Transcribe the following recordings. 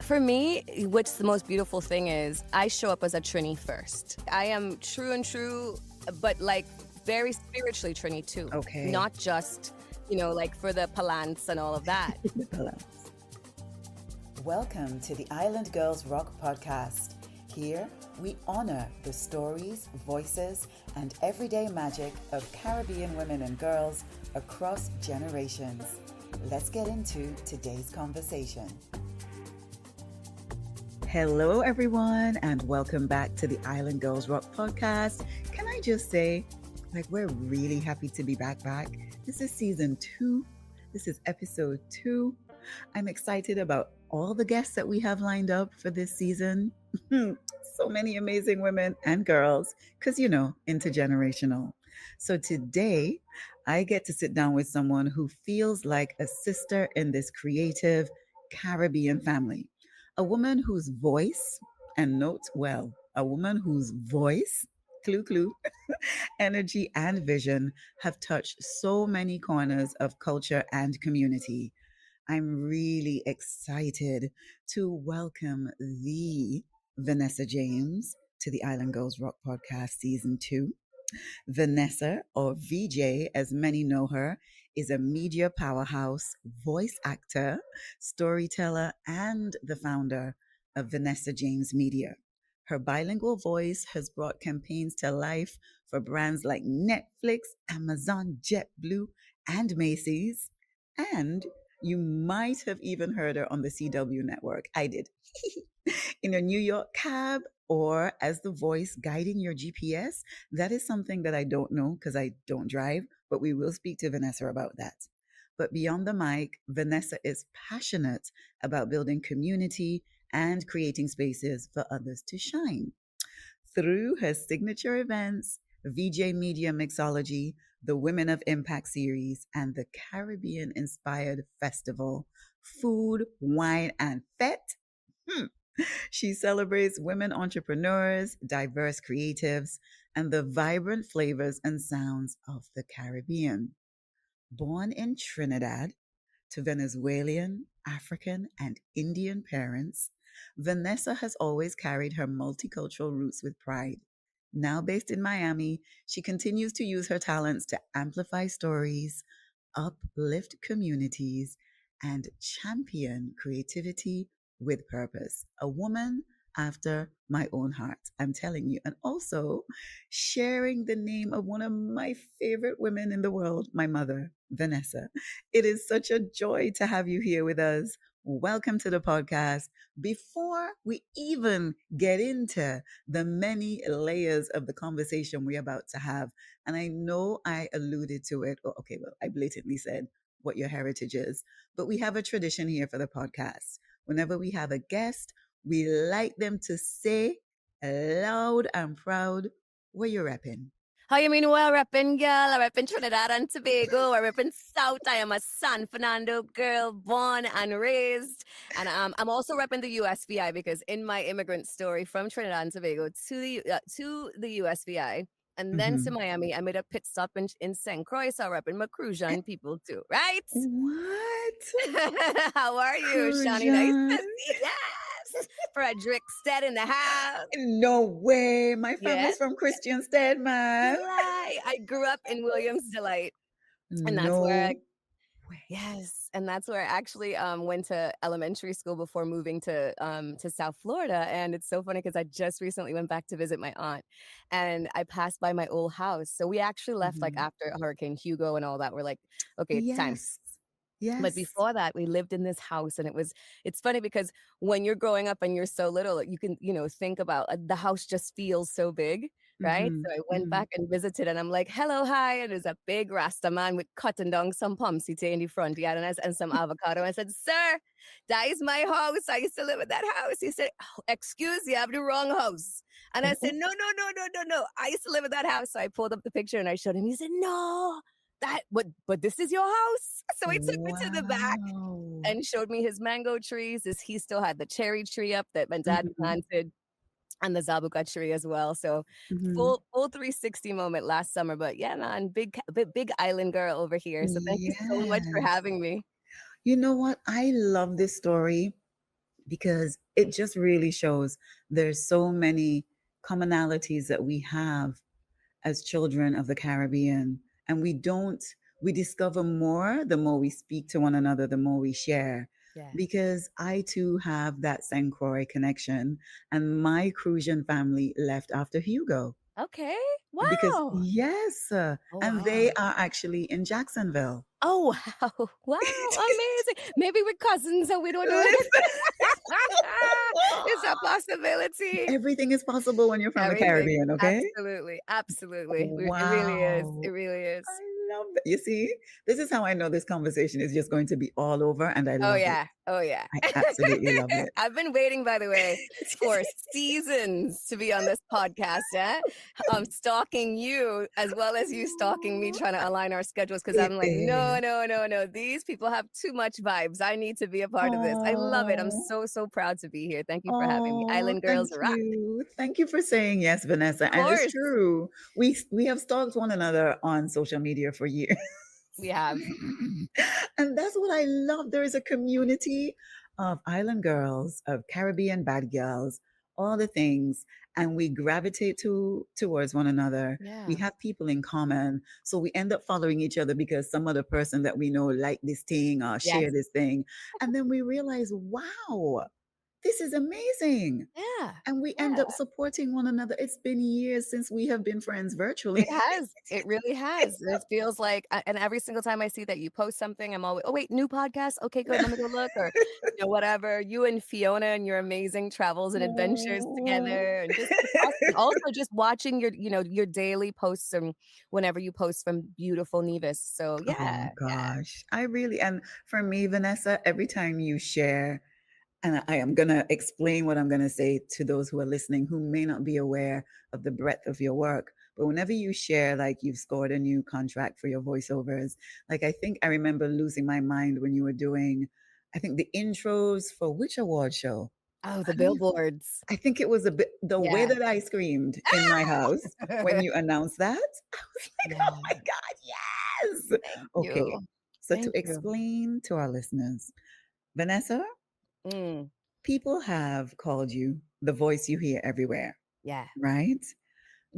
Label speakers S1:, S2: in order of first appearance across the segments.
S1: For me, what's the most beautiful thing is I show up as a Trini first. I am true and true, but like very spiritually Trini too.
S2: Okay.
S1: Not just, like for the palance and all of that.
S2: The balance.
S3: Welcome to the Island Girls Rock podcast. Here, we honor the stories, voices, and everyday magic of Caribbean women and girls across generations. Let's get into today's conversation.
S2: Hello, everyone, and welcome back to the Island Girls Rock podcast. Can I just say, we're really happy to be back. This is season 2. This is episode 2. I'm excited about all the guests that we have lined up for this season. So many amazing women and girls, because, intergenerational. So today, I get to sit down with someone who feels like a sister in this creative Caribbean family. A woman whose voice, and note well, a woman whose voice, clue, energy and vision have touched so many corners of culture and community. I'm really excited to welcome the Vanessa James to the Island Girls Rock Podcast Season 2. Vanessa, or VJ as many know her, is a media powerhouse, voice actor, storyteller, and the founder of Vanessa James Media. Her bilingual voice has brought campaigns to life for brands like Netflix, Amazon, JetBlue, and Macy's. And you might have even heard her on the CW network. I did. In a New York cab or as the voice guiding your GPS. That is something that I don't know because I don't drive, but we will speak to Vanessa about that. But beyond the mic, Vanessa is passionate about building community and creating spaces for others to shine. Through her signature events, VJ Media Mixology, the Women of Impact series, and the Caribbean-inspired festival, Food, Wine, and Fete, she celebrates women entrepreneurs, diverse creatives, and the vibrant flavors and sounds of the Caribbean. Born in Trinidad to Venezuelan, African, and Indian parents, Vanessa has always carried her multicultural roots with pride. Now based in Miami, she continues to use her talents to amplify stories, uplift communities, and champion creativity with purpose. A woman after my own heart, I'm telling you. And also sharing the name of one of my favorite women in the world, my mother, Vanessa. It is such a joy to have you here with us. Welcome to the podcast. Before we even get into the many layers of the conversation we're about to have, and I know I alluded to it, I blatantly said what your heritage is, but we have a tradition here for the podcast. Whenever we have a guest, we like them to say loud and proud where you're repping.
S1: How you mean, well, repping girl? I rep in Trinidad and Tobago. I rep in South. I am a San Fernando girl, born and raised. And I'm also repping the USVI because in my immigrant story from Trinidad and Tobago to the USVI and then to Miami, I made a pit stop in St. Croix. So I rep in Macrusian people too, right?
S2: What?
S1: How are you, Shani? Nice to see you. Yes. Frederickstead in the house.
S2: No way. My family's from Christianstead, man.
S1: I grew up in Williams Delight. And that's
S2: No
S1: where
S2: way.
S1: yes, and that's where I actually went to elementary school before moving to South Florida. And it's so funny because I just recently went back to visit my aunt, and I passed by my old house. So we actually left like after Hurricane Hugo and all that. We're like, okay, it's time.
S2: Yes.
S1: But before that, we lived in this house, and it's funny because when you're growing up and you're so little, you can, think about the house just feels so big, right? So I went back and visited, and I'm like, hello, hi. And there's a big Rasta man with cutting down some pomsite in the front yard and some avocado. I said, sir, that is my house. I used to live in that house. He said, oh, excuse you, I have the wrong house. And I said, no. I used to live in that house. So I pulled up the picture and I showed him. He said, no. But this is your house. So he took me to the back and showed me his mango trees. He still had the cherry tree up that my dad planted and the zabuka tree as well. So full 360 moment last summer. But yeah, man, big island girl over here. So thank you so much for having me.
S2: You know what? I love this story because it just really shows there's so many commonalities that we have as children of the Caribbean. And we discover more the more we speak to one another, the more we share.
S1: Yeah.
S2: Because I too have that St. Croix connection, and my Crucian family left after Hugo.
S1: Okay.
S2: Because,
S1: Wow.
S2: yes,
S1: Oh,
S2: and
S1: wow.
S2: they are actually in Jacksonville.
S1: Oh, wow. Wow, amazing. Maybe we're cousins and we don't know it.
S2: Listen,
S1: It's a possibility.
S2: everything is possible when you're from the
S1: Everything.
S2: Caribbean, okay?
S1: Absolutely. Absolutely. It really is. It
S2: Wow.
S1: really is.
S2: I love that. You see, this is how I know this conversation is just going to be all over, and I
S1: Oh,
S2: love it.
S1: yeah. Oh, yeah.
S2: I absolutely love it.
S1: I've been waiting, by the way, for seasons to be on this podcast, eh? Stalking you as well as you stalking me, trying to align our schedules because
S2: It
S1: I'm like, no,
S2: is.
S1: no, no, no. These people have too much vibes. I need to be a part of this. I love it. I'm
S2: Oh,
S1: so, so proud to be here. Thank you for having me.
S2: oh,
S1: Island
S2: thank
S1: Girls Rock.
S2: you. Thank you for saying yes, Vanessa.
S1: Of
S2: And it's
S1: course,
S2: true. We have stalked one another on social media for years.
S1: we have.
S2: And that's what I love. There is a community of island girls, of Caribbean bad girls, all the things, and we gravitate towards one another. We
S1: Yeah.
S2: have people in common, so we end up following each other because some other person that we know like this thing or
S1: Yes.
S2: share this thing, and then we realize, wow, this is amazing.
S1: Yeah.
S2: And we end
S1: Yeah.
S2: up supporting one another. It's been years since we have been friends virtually.
S1: It has. It really has. It feels like, and every single time I see that you post something, I'm always, oh wait, new podcast. Okay, good. Let me go look, or whatever. You and Fiona and your amazing travels and adventures
S2: Oh.
S1: together, and just it's awesome. Also, just watching your, your daily posts and whenever you post from beautiful Nevis. So
S2: Oh
S1: yeah, yeah,
S2: gosh, I really, and for me, Vanessa, every time you share, and I am going to explain what I'm going to say to those who are listening who may not be aware of the breadth of your work. But whenever you share, like you've scored a new contract for your voiceovers, like I think I remember losing my mind when you were doing, I think the intros for which award show?
S1: oh, the
S2: I don't,
S1: billboards.
S2: I think it was a bit the way
S1: Yeah.
S2: that I screamed in my house when you announced that. I was like, oh
S1: Yeah.
S2: my God, yes.
S1: Thank
S2: Okay.
S1: you.
S2: So to
S1: Thank you.
S2: explain to our listeners, Vanessa,
S1: Mm,
S2: people have called you the voice you hear everywhere,
S1: yeah.
S2: right?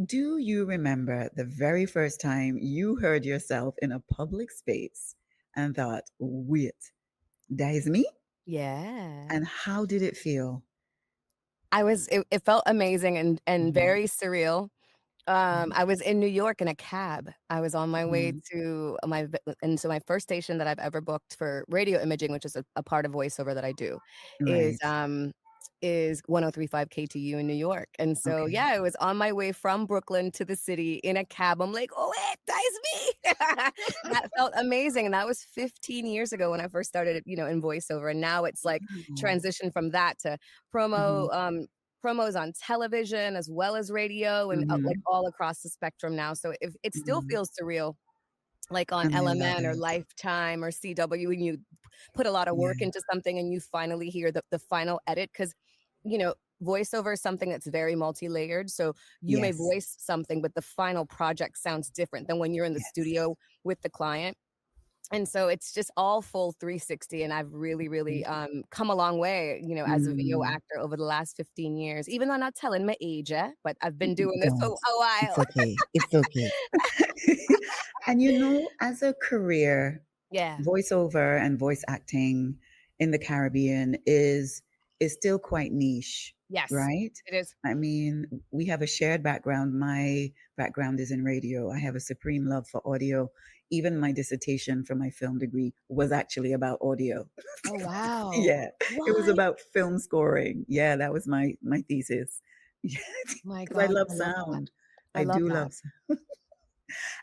S2: Do you remember the very first time you heard yourself in a public space and thought, wait, that is me?
S1: Yeah.
S2: And how did it feel?
S1: It felt amazing and
S2: Mhm.
S1: very surreal. I was in New York in a cab. I was on my way
S2: Mhm.
S1: to and so my first station that I've ever booked for radio imaging, which is a part of voiceover that I do, is
S2: Right.
S1: is 103.5 KTU in New York. And so
S2: Okay.
S1: yeah, I was on my way from Brooklyn to the city in a cab. I'm like, oh wait, that's me. That felt amazing. And that was 15 years ago when I first started, in voiceover. And now it's like
S2: Wow.
S1: transition from that to promo,
S2: Mhm.
S1: promos on television as well as radio and like
S2: Mhm.
S1: all across the spectrum now. So if it still
S2: Mhm.
S1: feels surreal, like on
S2: And I love
S1: LMN or
S2: it.
S1: Lifetime or CW, and you put a lot of work
S2: Yeah.
S1: into something and you finally hear the final edit because, you know, voiceover is something that's very multi-layered. So you may
S2: Yes.
S1: voice something, but the final project sounds different than when you're in the
S2: Yes.
S1: studio with the client. And so it's just all full 360, and I've really,
S2: Mhm.
S1: really, come a long way, as a VO
S2: Mm.
S1: actor over the last 15 years, even though I'm not telling my age, but I've been doing this
S2: Don't.
S1: a
S2: It's
S1: while.
S2: okay. It's okay. And as a career,
S1: Yeah.
S2: voiceover and voice acting in the Caribbean is still quite niche,
S1: Yes,
S2: right?
S1: it is.
S2: I mean, we have a shared background. My background is in radio. I have a supreme love for audio. Even my dissertation for my film degree was actually about audio.
S1: Oh, wow.
S2: Yeah, it was
S1: What?
S2: about film scoring. Yeah, that was my thesis. Yeah,
S1: My
S2: because I
S1: gosh,
S2: love
S1: I love that.
S2: sound.
S1: I
S2: I
S1: love
S2: do
S1: that.
S2: love sound.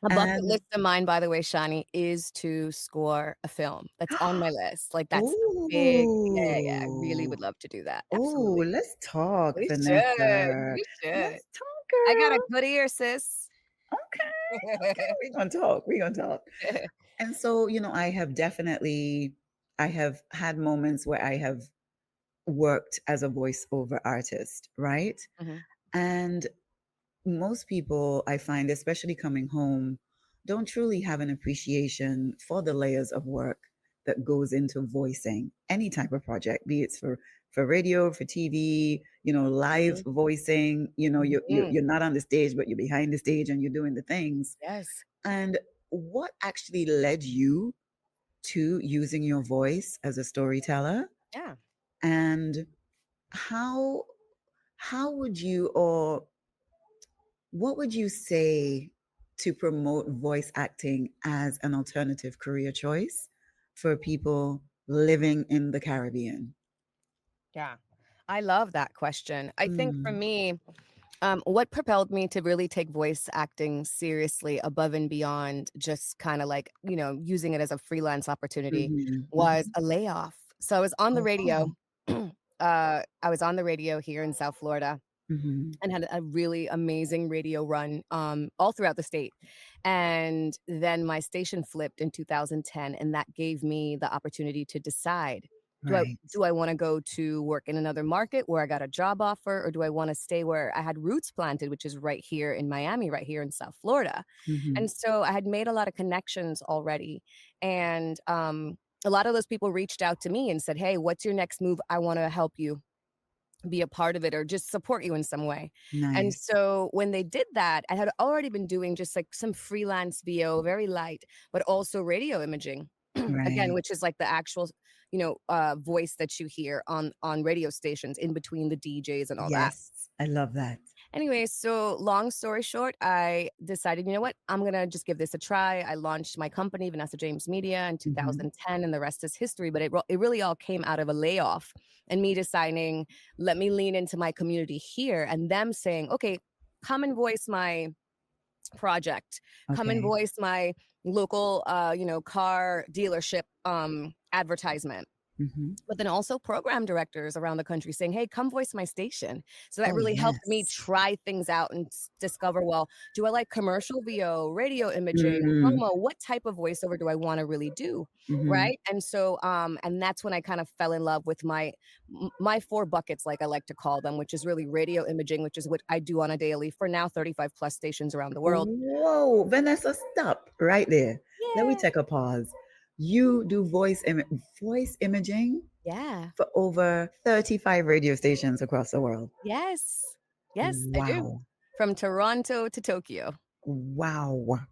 S1: A bucket
S2: And
S1: list of mine, by the way, Shani, is to score a film. That's on my list. Like, that's a big yeah, I really
S2: oh,
S1: would love to do that.
S2: oh,
S1: Absolutely.
S2: let's talk,
S1: We should.
S2: Vanessa.
S1: We should.
S2: Let's talk,
S1: I got a
S2: girl.
S1: good ear, sis.
S2: Okay, okay, we're gonna talk. We're gonna talk. And so, I have had moments where I have worked as a voiceover artist, right?
S1: Mhm.
S2: And most people, I find, especially coming home, don't truly have an appreciation for the layers of work that goes into voicing any type of project, be it for radio, for TV, live
S1: Mhm.
S2: voicing.
S1: Mhm.
S2: You're not on the stage, but you're behind the stage and you're doing the things.
S1: Yes.
S2: And what actually led you to using your voice as a storyteller?
S1: Yeah.
S2: And how how would you, or what would you say to promote voice acting as an alternative career choice for people living in the Caribbean?
S1: Yeah. I love that question. I think for
S2: Mm.
S1: me, what propelled me to really take voice acting seriously above and beyond just kind of like, using it as a freelance opportunity
S2: Mhm,
S1: was
S2: mhm.
S1: a layoff. So I was on the
S2: Oh,
S1: radio.
S2: wow.
S1: I was on the radio here in South Florida
S2: Mhm.
S1: and had a really amazing radio run all throughout the state. And then my station flipped in 2010, and that gave me the opportunity to decide. Do I
S2: Right.
S1: do I want to go to work in another market where I got a job offer, or do I want to stay where I had roots planted, which is right here in Miami, right here in South Florida?
S2: Mhm.
S1: And so I had made a lot of connections already, and a lot of those people reached out to me and said, "Hey, what's your next move? I want to help you be a part of it or just support you in some way." And
S2: Nice.
S1: so when they did that, I had already been doing just like some freelance VO, very light, but also radio imaging. Again,
S2: Right.
S1: which is like the actual, voice that you hear on radio stations in between the DJs and all that.
S2: Yes. I love that.
S1: Anyway, so long story short, I decided, you know what? I'm going to just give this a try. I launched my company, Vanessa James Media, in
S2: Mhm.
S1: 2010, and the rest is history. But it really all came out of a layoff and me deciding, let me lean into my community here and them saying, okay, come and voice my project, come and
S2: Okay.
S1: voice my local, car dealership advertisement,
S2: Mhm.
S1: but then also program directors around the country saying, "Hey, come voice my station." So that
S2: Oh,
S1: really helped me
S2: yes.
S1: try things out and discover, well, do I like commercial VO, radio imaging,
S2: Mm.
S1: promo? What type of voiceover do I want to really do?
S2: Mhm.
S1: Right. And so, and that's when I kind of fell in love with my four buckets, like I like to call them, which is really radio imaging, which is what I do on a daily for now 35 plus stations around the world.
S2: Whoa, Vanessa, stop right there. Let me
S1: Yeah.
S2: take a pause. You do voice imaging
S1: Yeah.
S2: for over 35 radio stations across the world.
S1: Yes. Yes, I do.
S2: Wow.
S1: From Toronto to Tokyo.
S2: Wow.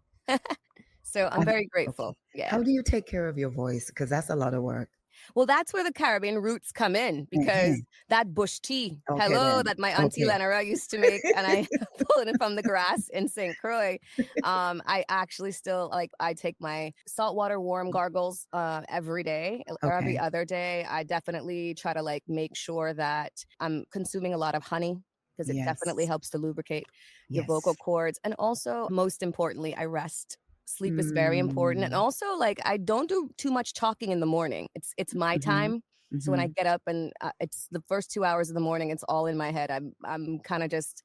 S1: So I'm
S2: And
S1: very
S2: okay.
S1: grateful. Yeah.
S2: How do you take care of your voice? Because that's a lot of work.
S1: Well, that's where the Caribbean roots come in because
S2: Mhm.
S1: that bush tea,
S2: Okay
S1: hello,
S2: then.
S1: that my auntie
S2: Okay.
S1: Lenora used to make, and I pull it from the grass in St. Croix. I actually still like I take my saltwater warm gargles every day or every
S2: Okay.
S1: other day. I definitely try to like make sure that I'm consuming a lot of honey because it definitely
S2: Yes.
S1: helps to lubricate your vocal
S2: Yes.
S1: cords. And also, most importantly, I rest. Sleep is very important. And
S2: Mm.
S1: also, like, I don't do too much talking in the morning. It's my
S2: Mhm.
S1: time. So when I
S2: Mhm.
S1: get up and it's the first 2 hours of the morning, it's all in my head. I'm kind of just,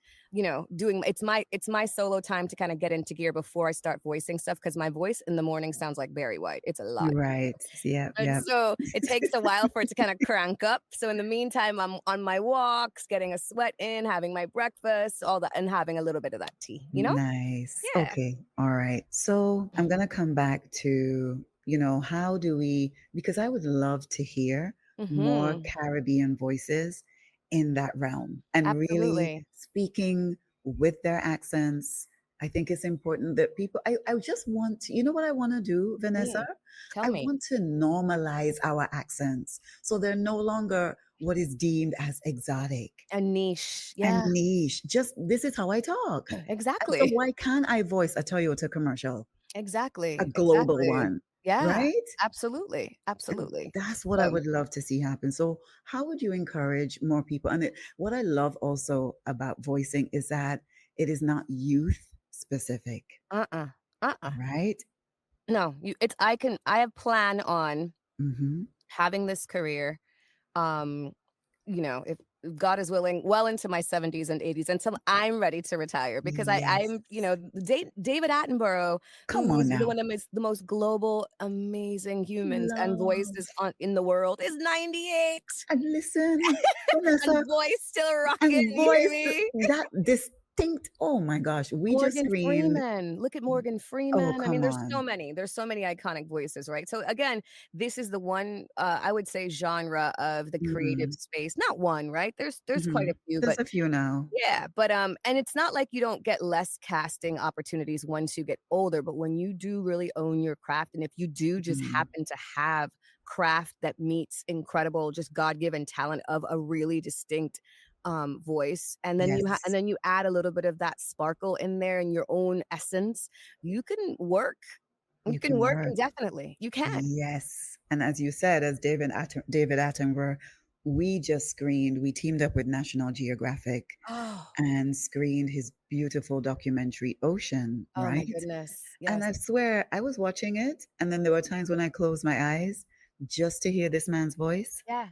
S1: doing it's my solo time to kind of get into gear before I start voicing stuff because my voice in the morning sounds like Barry White. It's a lot.
S2: Right. Yeah,
S1: And
S2: yeah.
S1: so it takes a while for it to kind of crank up. So in the meantime, I'm on my walks, getting a sweat in, having my breakfast, all that, and having a little bit of that tea,
S2: Nice.
S1: Yeah.
S2: Okay. All right. So I'm going to come back to, how do we, because I would love to hear more
S1: Hmm.
S2: Caribbean voices in that realm and really
S1: Absolutely.
S2: speaking with their accents. I think it's important that people, I just want to, you know what I want to do, Vanessa?
S1: Mm. Tell
S2: I
S1: me.
S2: want to normalize our accents so they're no longer what is deemed as exotic
S1: A niche.
S2: and
S1: Yeah,
S2: niche. Just this is how I talk. And so
S1: exactly.
S2: why can't I voice a Toyota commercial, a
S1: Exactly,
S2: global
S1: exactly.
S2: one,
S1: Yeah,
S2: right?
S1: absolutely,
S2: And
S1: absolutely.
S2: that's what I
S1: So
S2: would love to see happen. So how would you encourage more people? And what I love also about voicing is that it is not youth specific,
S1: uh-uh, uh-uh.
S2: right?
S1: No, I have plan on
S2: Hmm.
S1: having this career, um, if God is willing, well into my 70s and 80s until I'm ready to retire because
S2: Yes.
S1: I'm, David Attenborough,
S2: Come on
S1: who's
S2: now.
S1: one of the most global, amazing humans and
S2: Love.
S1: voices in the world, is 98
S2: And listen,
S1: and
S2: Vanessa,
S1: voice still rocking.
S2: and
S1: You hear
S2: voice
S1: me?
S2: that this distinct. Oh my gosh, we just
S1: Morgan
S2: screened.
S1: Freeman. Look at Morgan
S2: Oh,
S1: Freeman. I mean,
S2: come
S1: there's so
S2: on.
S1: many. There's so many iconic voices, right? So again, this is the one I would say genre of the creative
S2: Mm-hmm.
S1: space. Not one, right? There's quite
S2: Mm-hmm.
S1: a few,
S2: There's
S1: but
S2: a few now.
S1: yeah, but and it's not like you don't get less casting opportunities once you get older, but when you do really own your craft and if you do just
S2: Mm-hmm.
S1: happen to have craft that meets incredible just God-given talent of a really distinct voice and then
S2: Yes,
S1: you add a little bit of that sparkle in there and your own essence, you can work. You
S2: you
S1: can
S2: can
S1: work
S2: work.
S1: indefinitely. You can.
S2: Yes. And as you said, as David Attenborough, we teamed up with National Geographic
S1: Oh,
S2: and screened his beautiful documentary Ocean,
S1: oh my
S2: right?
S1: goodness.
S2: And
S1: Yes.
S2: I swear I was watching it, and then there were times when I closed my eyes just to hear this man's voice.
S1: Yeah.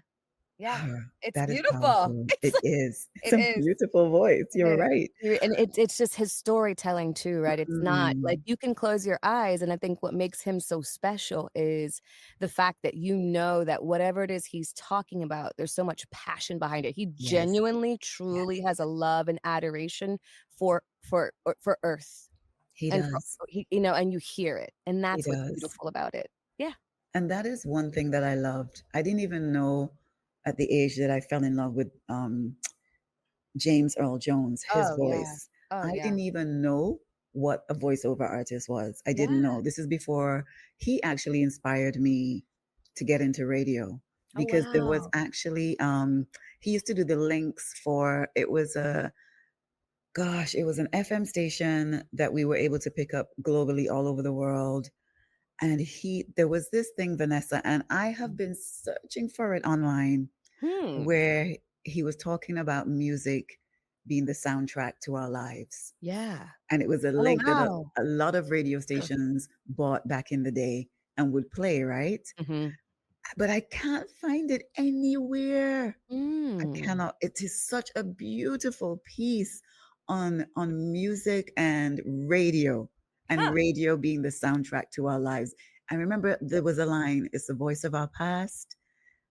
S1: Yeah. It's
S2: That is
S1: beautiful.
S2: powerful.
S1: It's
S2: It is. It's
S1: it
S2: a
S1: is.
S2: beautiful voice.
S1: It
S2: You're
S1: is.
S2: right.
S1: And it's just his storytelling too, right? It's not like
S2: Mm,
S1: you can close your eyes, and I think what makes him so special is the fact that you know that whatever it is he's talking about, there's so much passion behind it. He
S2: yes,
S1: genuinely,
S2: yes,
S1: truly has a love and adoration for Earth
S2: he
S1: and for
S2: does.
S1: and you hear it, and
S2: He
S1: that's what's
S2: does.
S1: beautiful about it. Yeah.
S2: And that is one thing that I loved. I didn't even know at the age that I fell in love with James Earl Jones, his
S1: Oh, yeah.
S2: voice.
S1: Oh,
S2: I
S1: yeah.
S2: didn't even know what a voiceover artist was. I didn't
S1: Yeah.
S2: know. This is before he actually inspired me to get into radio
S1: Oh,
S2: because there was
S1: wow.
S2: actually he used to do the links for it was a gosh, it was an FM station that we were able to pick up globally all over the world. And there was this thing, Vanessa, and I have been searching for it online
S1: Hmm.
S2: where he was talking about music being the soundtrack to our lives.
S1: Yeah.
S2: And it was a
S1: Oh,
S2: link that
S1: wow.
S2: a lot of radio stations bought back in the day and would play, right?
S1: Mhm.
S2: But I can't find it anywhere. I
S1: Mm.
S2: cannot. It is such a beautiful piece on music and
S1: Huh.
S2: radio being the soundtrack to our lives. I remember there was a line, it's the voice of our past,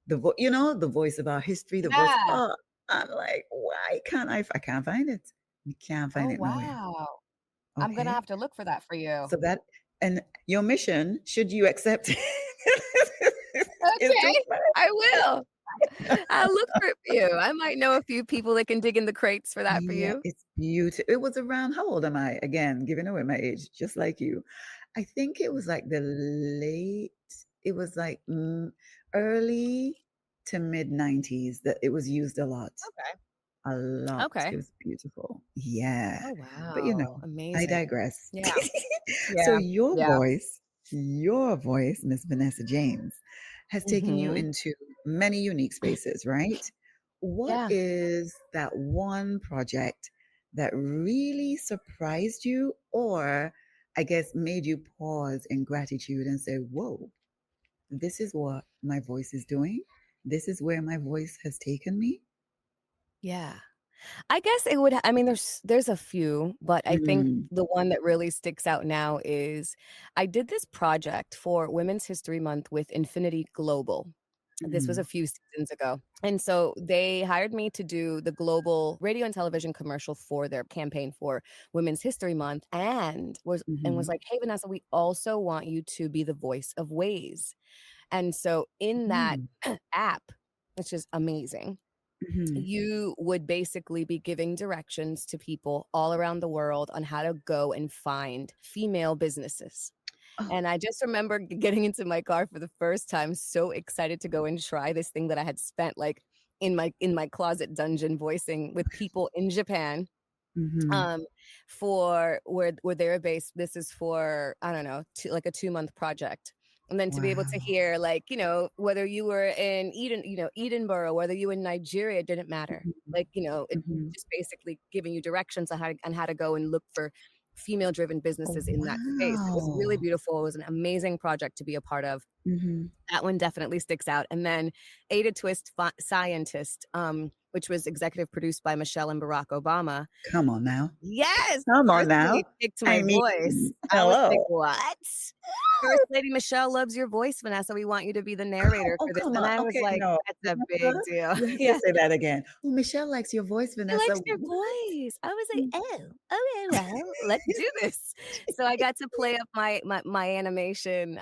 S2: the voice of our history, the voice.
S1: Yeah.
S2: Oh, I'm like, why can't I can't find it. We can't
S1: Oh,
S2: find it nowhere.
S1: wow. I'm gonna
S2: Okay.
S1: have to look for that for you.
S2: So that and your mission, should you accept it, is
S1: Okay,
S2: to find.
S1: I will. I'll look for it for you. I might know a few people that can dig in the crates for that for
S2: Yeah,
S1: you.
S2: it's beautiful. It was around, how old am I? Again, giving away my age, just like you. I think it was like it was like early to mid 90s that it was used a lot.
S1: Okay.
S2: A lot.
S1: Okay.
S2: It was beautiful. Yeah.
S1: Oh,
S2: But
S1: wow.
S2: I
S1: Amazing.
S2: digress.
S1: Yeah.
S2: So
S1: Yeah. Yeah.
S2: your voice, Miss Vanessa James, has taken you
S1: Mhm.
S2: into many unique spaces, right? What
S1: Yeah.
S2: is that one project that really surprised you or I guess made you pause in gratitude and say, whoa, this is what my voice is doing? This is where my voice has taken me?
S1: Yeah. I guess it would I mean, there's a few, but I think
S2: Mm,
S1: the one that really sticks out now is I did this project for Women's History Month with Infinity Global. This was a
S2: mm,
S1: few seasons ago. And so they hired me to do the global radio and television commercial for their campaign for Women's History Month and was
S2: mhm,
S1: like, "Hey Vanessa, we also want you to be the voice of Waze." And so in that
S2: mm,
S1: app, which is amazing,
S2: mhm.
S1: you would basically be giving directions to people all around the world on how to go and find female businesses.
S2: Oh,
S1: And I just remember getting into my car for the first time, so excited to go and try this thing that I had spent like in my closet dungeon voicing with people in Japan
S2: mhm.
S1: um for where they're based. This is for I don't know, like a 2-month project. And then to be able to
S2: Wow.
S1: hear like, whether you were in Edinburgh, whether you were in Nigeria, it didn't matter.
S2: Mhm,
S1: Like, it
S2: mhm.
S1: just basically giving you directions on how to go and look for female driven businesses in that space. It was really
S2: Wow.
S1: beautiful. It was an amazing project to be a part of.
S2: Mm-hmm.
S1: That one definitely sticks out. And then Ada Twist Scientist, which was executive produced by Michelle and Barack Obama.
S2: Come on now.
S1: Yes,
S2: Come on now.
S1: personally picked my
S2: I mean,
S1: voice. I was like,
S2: hello.
S1: "What? First Lady Michelle loves your voice, Vanessa. We want you to be the narrator
S2: Oh,
S1: for this."
S2: come
S1: And
S2: on.
S1: I was
S2: Okay,
S1: like,
S2: no.
S1: "That's a big deal."
S2: You have to
S1: Yeah.
S2: say that again. Oh, Michelle likes your voice,
S1: She
S2: Vanessa.
S1: likes your
S2: What?
S1: voice. I was like,
S2: Mm.
S1: "Oh, okay, well, let's do this." So I got to play up my animation,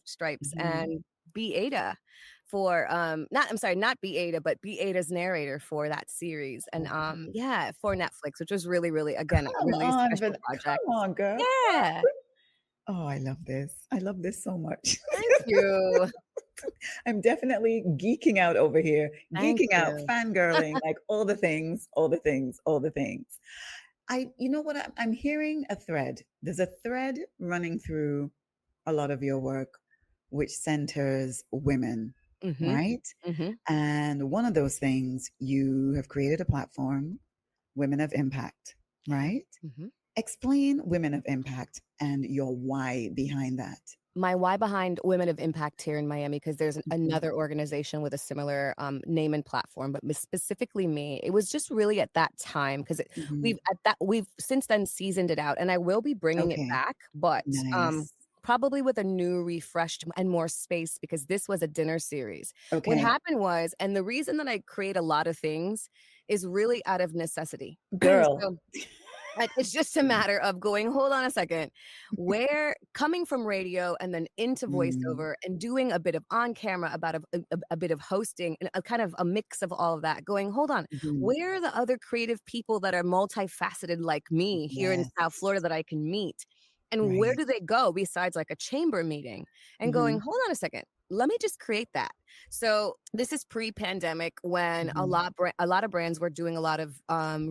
S1: stripes
S2: Mhm.
S1: and be Ada for, not I'm sorry, not be Ada, but be Ada's narrator for that series, and,
S2: Oh,
S1: yeah, for Netflix, which was really, really, again, a
S2: come
S1: really
S2: on,
S1: special
S2: but
S1: project.
S2: come on, girl.
S1: Yeah,
S2: Oh, I love this. I love this so much.
S1: thank you.
S2: I'm definitely geeking out over here,
S1: Thank
S2: geeking out,
S1: you.
S2: fangirling, like all the things, all the things, all the things. You know what? I'm hearing a thread. There's a thread running through a lot of your work, which centers women,
S1: Mhm,
S2: right?
S1: mhm,
S2: And one of those things, you have created a platform, Women of Impact,
S1: yes,
S2: right?
S1: mhm.
S2: Explain Women of Impact and your why behind that.
S1: My why behind Women of Impact here in Miami, because there's
S2: Mhm.
S1: another organization with a similar, name and platform, but specifically me, it was just really at that time, 'cause
S2: Mhm.
S1: we've since then seasoned it out, and I will be bringing it
S2: Okay,
S1: back, but,
S2: nice.
S1: probably with a new, refreshed, and more space because this was a dinner series. What
S2: Okay,
S1: happened was, and the reason that I create a lot of things is really out of necessity.
S2: girl.
S1: So it's just a matter of going, "Hold on a second." Where coming from radio and then into
S2: Mm,
S1: voiceover and doing a bit of on camera, about a bit of hosting and a kind of a mix of all of that, going, "Hold on,
S2: mhm.
S1: where are the other creative people that are multifaceted like me here in South
S2: Yes,
S1: Florida that I can meet? And where
S2: right.
S1: do they go besides like a chamber meeting?" And going,
S2: Mhm,
S1: "Hold on a second, let me just create that." So this is pre-pandemic when
S2: mhm.
S1: a lot of brands were doing a lot of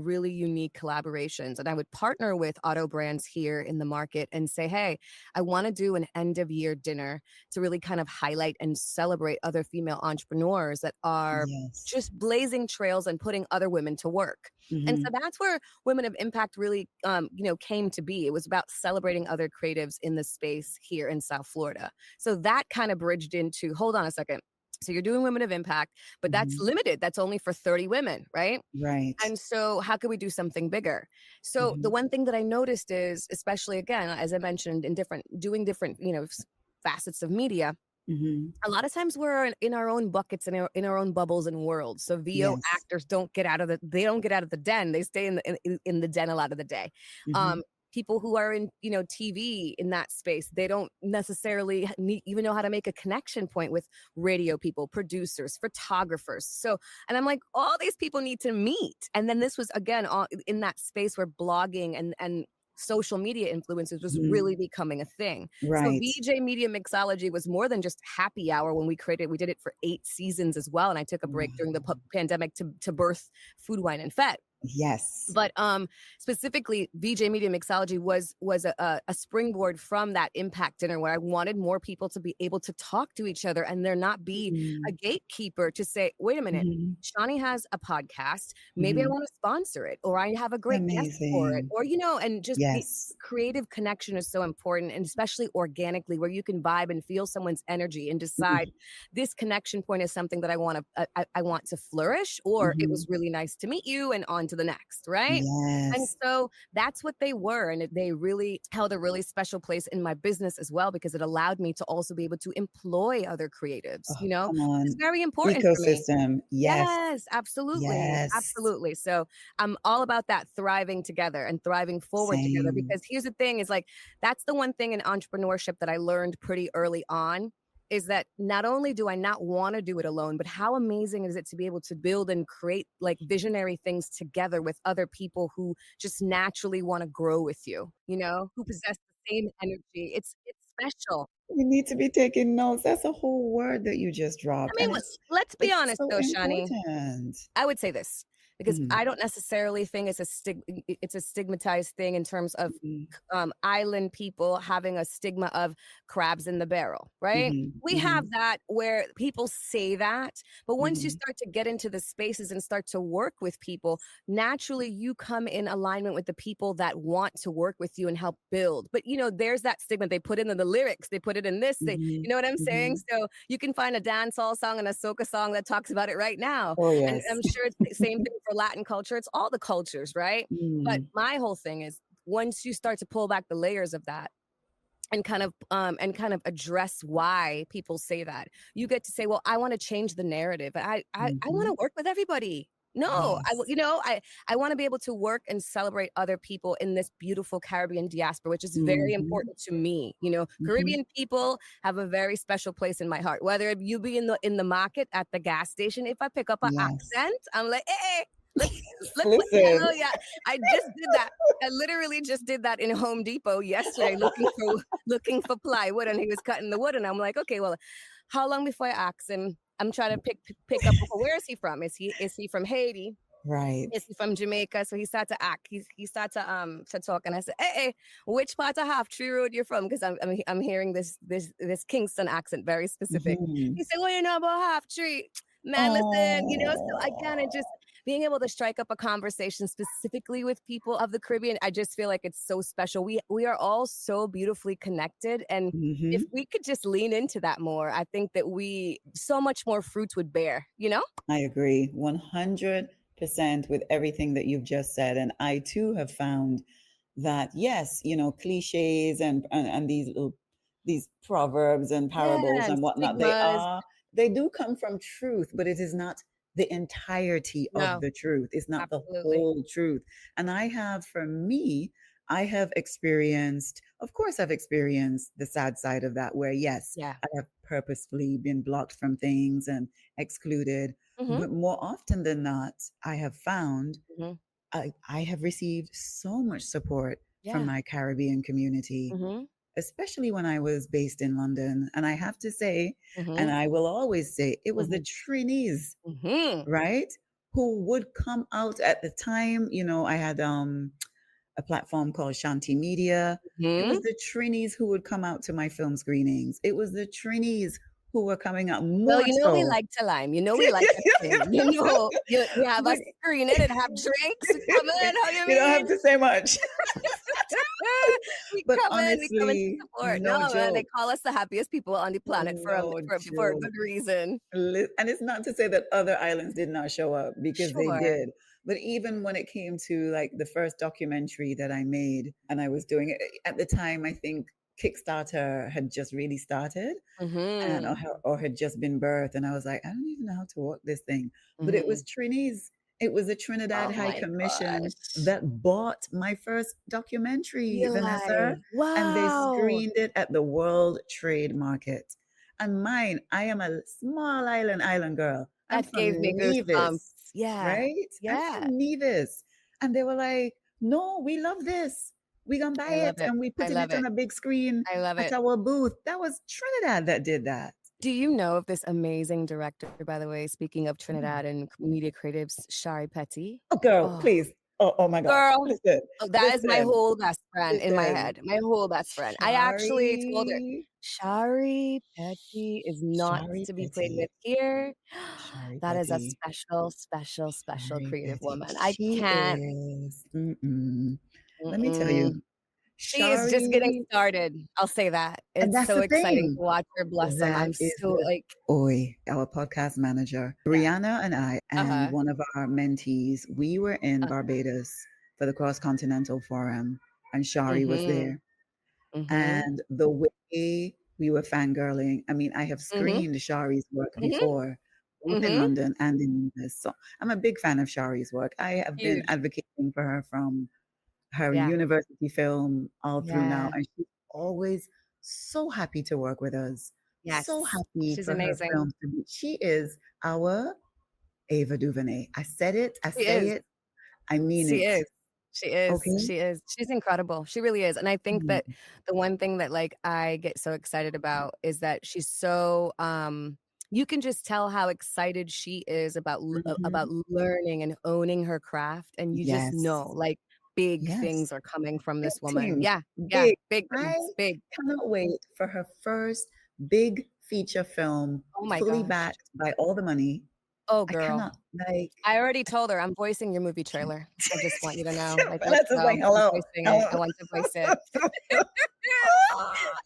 S1: really unique collaborations, and I would partner with auto brands here in the market and say, "Hey, I want to do an end of year dinner to really kind of highlight and celebrate other female entrepreneurs that are
S2: Yes.
S1: just blazing trails and putting other women to work." And so
S2: Mhm.
S1: that's where Women of Impact really, came to be. It was about celebrating other creatives in the space here in South Florida. So that kind of bridged into, hold on a second. So you're doing Women of Impact, but that's
S2: Mhm.
S1: limited. That's only for 30 women, right?
S2: Right.
S1: And so how could we do something bigger? So the
S2: Mhm.
S1: one thing that I noticed is, especially again, as I mentioned, in doing different, facets of media,
S2: Mhm.
S1: a lot of times we're in our own buckets and in our own bubbles and worlds. So VO
S2: Yes.
S1: actors don't get out of the den. They stay in the den a lot of the day.
S2: Mhm.
S1: Um, People who are in TV in that space, they don't necessarily even know how to make a connection point with radio people, producers, photographers. So, and I'm like, all these people need to meet. And then this was again all in that space where blogging and social media influencers was
S2: Mhm.
S1: really becoming a thing. So
S2: Right.
S1: VJ Media Mixology was more than just happy hour when we did it for 8 seasons as well, and I took a break during the
S2: Wow.
S1: pandemic to birth Food, Wine, and Fete.
S2: Yes.
S1: But, specifically, VJ Media Mixology was a springboard from that impact dinner where I wanted more people to be able to talk to each other and there not be a
S2: Mhm.
S1: gatekeeper to say, "Wait a minute,
S2: Mhm.
S1: Shawnee has a podcast, maybe I
S2: Mhm.
S1: wanna sponsor it, or I have a great guest for it,"
S2: Amazing.
S1: or, and just the
S2: Yes.
S1: creative connection is so important, and especially organically, where you can vibe and feel someone's energy and decide,
S2: Mhm.
S1: "This connection point is something that I want to flourish," or, "It was
S2: Mhm.
S1: really nice to meet you," and on to the next, right? And
S2: Yes.
S1: so that's what they were, and they really held a really special place in my business as well because it allowed me to also be able to employ other creatives,
S2: Oh, come
S1: which is
S2: on.
S1: very important for me.
S2: Ecosystem. Yes.
S1: Yes, absolutely,
S2: Yes.
S1: absolutely. So, I'm all about that thriving together and thriving forward together
S2: Same.
S1: because here's the thing is, like, that's the one thing in entrepreneurship that I learned pretty early on, is that not only do I not wanna do it alone, but how amazing is it to be able to build and create, like, visionary things together with other people who just naturally wanna grow with you, who possess the same energy. It's special.
S2: We need to be taking notes. That's a whole word that you just
S1: I
S2: dropped,
S1: mean,
S2: and
S1: let's be
S2: it's
S1: honest
S2: so
S1: though, Shani.
S2: important.
S1: I would say this. because I don't necessarily think it's a stigmatized thing in terms of island people having a stigma of crabs in the barrel, right? We have that where people say that, but once you start to get into the spaces and start to work with people, naturally you come in alignment with the people that want to work with you and help build. But there's that stigma. They put it in the lyrics, they put it in this, you know what I'm saying? So you can find a dancehall song and a soca song that talks about it right now.
S2: Oh,
S1: And
S2: yes.
S1: I'm sure it's the same thing for Latin culture. It's all the cultures, right? But my whole thing is, once you start to pull back the layers of that and kind of address why people say that, you get to say, well, I want to change the narrative. I want to work with everybody. No,
S2: Yes.
S1: I want to be able to work and celebrate other people in this beautiful Caribbean diaspora, which is very important to me. Caribbean people have a very special place in my heart. Whether you be in the market, at the gas station, if I pick up an
S2: Yes.
S1: accent, I'm like, hey, let's
S2: Listen.
S1: hello, yeah. I just did that. I literally just did that in Home Depot yesterday, looking for plywood, and he was cutting the wood, and I'm like, okay, well, how long before I ask him? I'm trying to pick up. Where is he from? Is he from Haiti?
S2: Right.
S1: Is he from Jamaica? So he started to act. He started to talk, and I said, "Hey, which part of Half Tree Road you're from?" Because I'm hearing this Kingston accent, very specific. He said, "Well, you know about Half Tree, man. Listen, So again, it just being able to strike up a conversation specifically with people of the Caribbean, I just feel like it's so special. We are all so beautifully connected, and if we could just lean into that more, I think that so much more fruit would bear.
S2: I agree 100% with everything that you've just said. And I too have found that, yes, cliches and these proverbs and parables
S1: Yes,
S2: and whatnot,
S1: stigmas.
S2: they do come from truth, but it is not the entirety of
S1: No,
S2: the truth. It's not the
S1: absolutely.
S2: whole truth. And for me, I have experienced, of course, I've experienced the sad side of that, where yes,
S1: Yeah.
S2: I have purposefully been blocked from things and excluded.
S1: Mm-hmm.
S2: But more often than not, I have found
S1: Mm-hmm.
S2: I have received so much support from
S1: Yeah.
S2: my Caribbean community,
S1: Mm-hmm.
S2: especially when I was based in London. And I have to say, and
S1: Mm-hmm.
S2: I will always say, it was the
S1: Mm-hmm.
S2: Trinis,
S1: Mm-hmm.
S2: right? Who would come out at the time. I had a platform called Shanti Media. It
S1: Mm-hmm.
S2: was the Trinis who would come out to my film screenings. It was the Trinis who were coming out
S1: Well,
S2: more
S1: we
S2: so.
S1: like to lime. We like to sing. We have a
S2: But
S1: screen in it, have drinks. We come in. How you
S2: you don't have
S1: mean?
S2: to say much.
S1: We
S2: But
S1: come in. We come in to
S2: honestly,
S1: support.
S2: no
S1: No, man, they
S2: joke.
S1: call us the happiest people on the planet
S2: No
S1: for a
S2: joke.
S1: good reason.
S2: And it's not to say that other islands did not show up, because they
S1: Sure.
S2: did. But even when it came to like the first documentary that I made, and I was doing it at the time, I think Kickstarter had just really started, and
S1: Mm-hmm.
S2: or had just been birthed. And I was like, I don't even know how to work this thing. But it
S1: Mm-hmm.
S2: was Trinis. It was the Trinidad
S1: Oh
S2: High
S1: my
S2: Commission
S1: gosh.
S2: that bought my first documentary,
S1: You
S2: Vanessa,
S1: lie.
S2: and they
S1: Wow.
S2: screened it at the World Trade Market. And mine, I am a small island girl. I'm
S1: That gave me
S2: from
S1: goosebumps.
S2: Nevis,
S1: Yeah.
S2: right? I'm
S1: Yeah.
S2: from Nevis. And they were like, no, we love this. We gonna buy
S1: I love
S2: it,
S1: it.
S2: and we
S1: I
S2: putting
S1: love
S2: it on
S1: it.
S2: a big screen
S1: I love
S2: at
S1: it.
S2: our booth. That was Trinidad that did that.
S1: Do you know of this amazing director, by the way, speaking of
S2: Mm.
S1: Trinidad and media creatives, Shari Petty?
S2: Oh, girl,
S1: Oh,
S2: please. Oh my God.
S1: girl.
S2: Listen,
S1: Oh, that is my
S2: listen,
S1: whole best friend in my
S2: listen.
S1: head. My whole best friend. I actually told her,
S2: Shari,
S1: Shari Petty is not
S2: Shari
S1: to be played
S2: Petty,
S1: with here.
S2: Shari
S1: That is a
S2: Petty,
S1: special, special, special
S2: Shari
S1: creative
S2: Petty.
S1: woman. I
S2: She
S1: can't.
S2: is. Mm-mm. Let me tell
S1: Mm-mm.
S2: you,
S1: She is just getting
S2: Shari,
S1: started. I'll say that.
S2: and
S1: It's
S2: that's
S1: so
S2: the
S1: exciting
S2: thing.
S1: to watch her blossom.
S2: That
S1: I'm
S2: is
S1: so
S2: the
S1: like,
S2: Oi, our podcast manager,
S1: yeah.
S2: Brianna, and I, and
S1: Uh-huh.
S2: one of our mentees, we were in Barbados for the Cross Continental Forum, and Shari was
S1: Mm-hmm.
S2: there.
S1: Mm-hmm.
S2: And the way we were fangirling, I mean, I have
S1: Mm-hmm.
S2: screened Shari's work
S1: Mm-hmm.
S2: before, both in
S1: Mm-hmm.
S2: London and in Nevis. So I'm a big fan of Shari's work. I have been
S1: Huge.
S2: advocating for her from her
S1: Yeah.
S2: university film all through now.
S1: Yeah.
S2: And she's always so happy to work with us. So
S1: Yes.
S2: happy
S1: She's
S2: for her
S1: amazing.
S2: films to be. She is our Ava DuVernay. I said it, I
S1: She
S2: say
S1: is.
S2: it, I mean
S1: She
S2: it.
S1: is. She is.
S2: Okay.
S1: She is. She's incredible. She really is. And I think
S2: Mm,
S1: that the one thing that like I get so excited about is that she's so you can just tell how excited she is about
S2: Mhm.
S1: learning and owning her craft, and you just know,
S2: Yes.
S1: like, big
S2: Yes.
S1: things are coming from
S2: Big
S1: this woman.
S2: things.
S1: Yeah, yeah,
S2: Big.
S1: big
S2: I
S1: things, big.
S2: cannot wait for her first big feature film,
S1: Oh my
S2: fully
S1: gosh.
S2: backed by all the money.
S1: Oh,
S2: I
S1: girl.
S2: cannot, like,
S1: I already told her I'm voicing your movie trailer. I just want you to know. Like, let's
S2: Vanessa's
S1: go.
S2: like,
S1: I'm
S2: hello,
S1: voicing it.
S2: hello.
S1: I want to voice it. I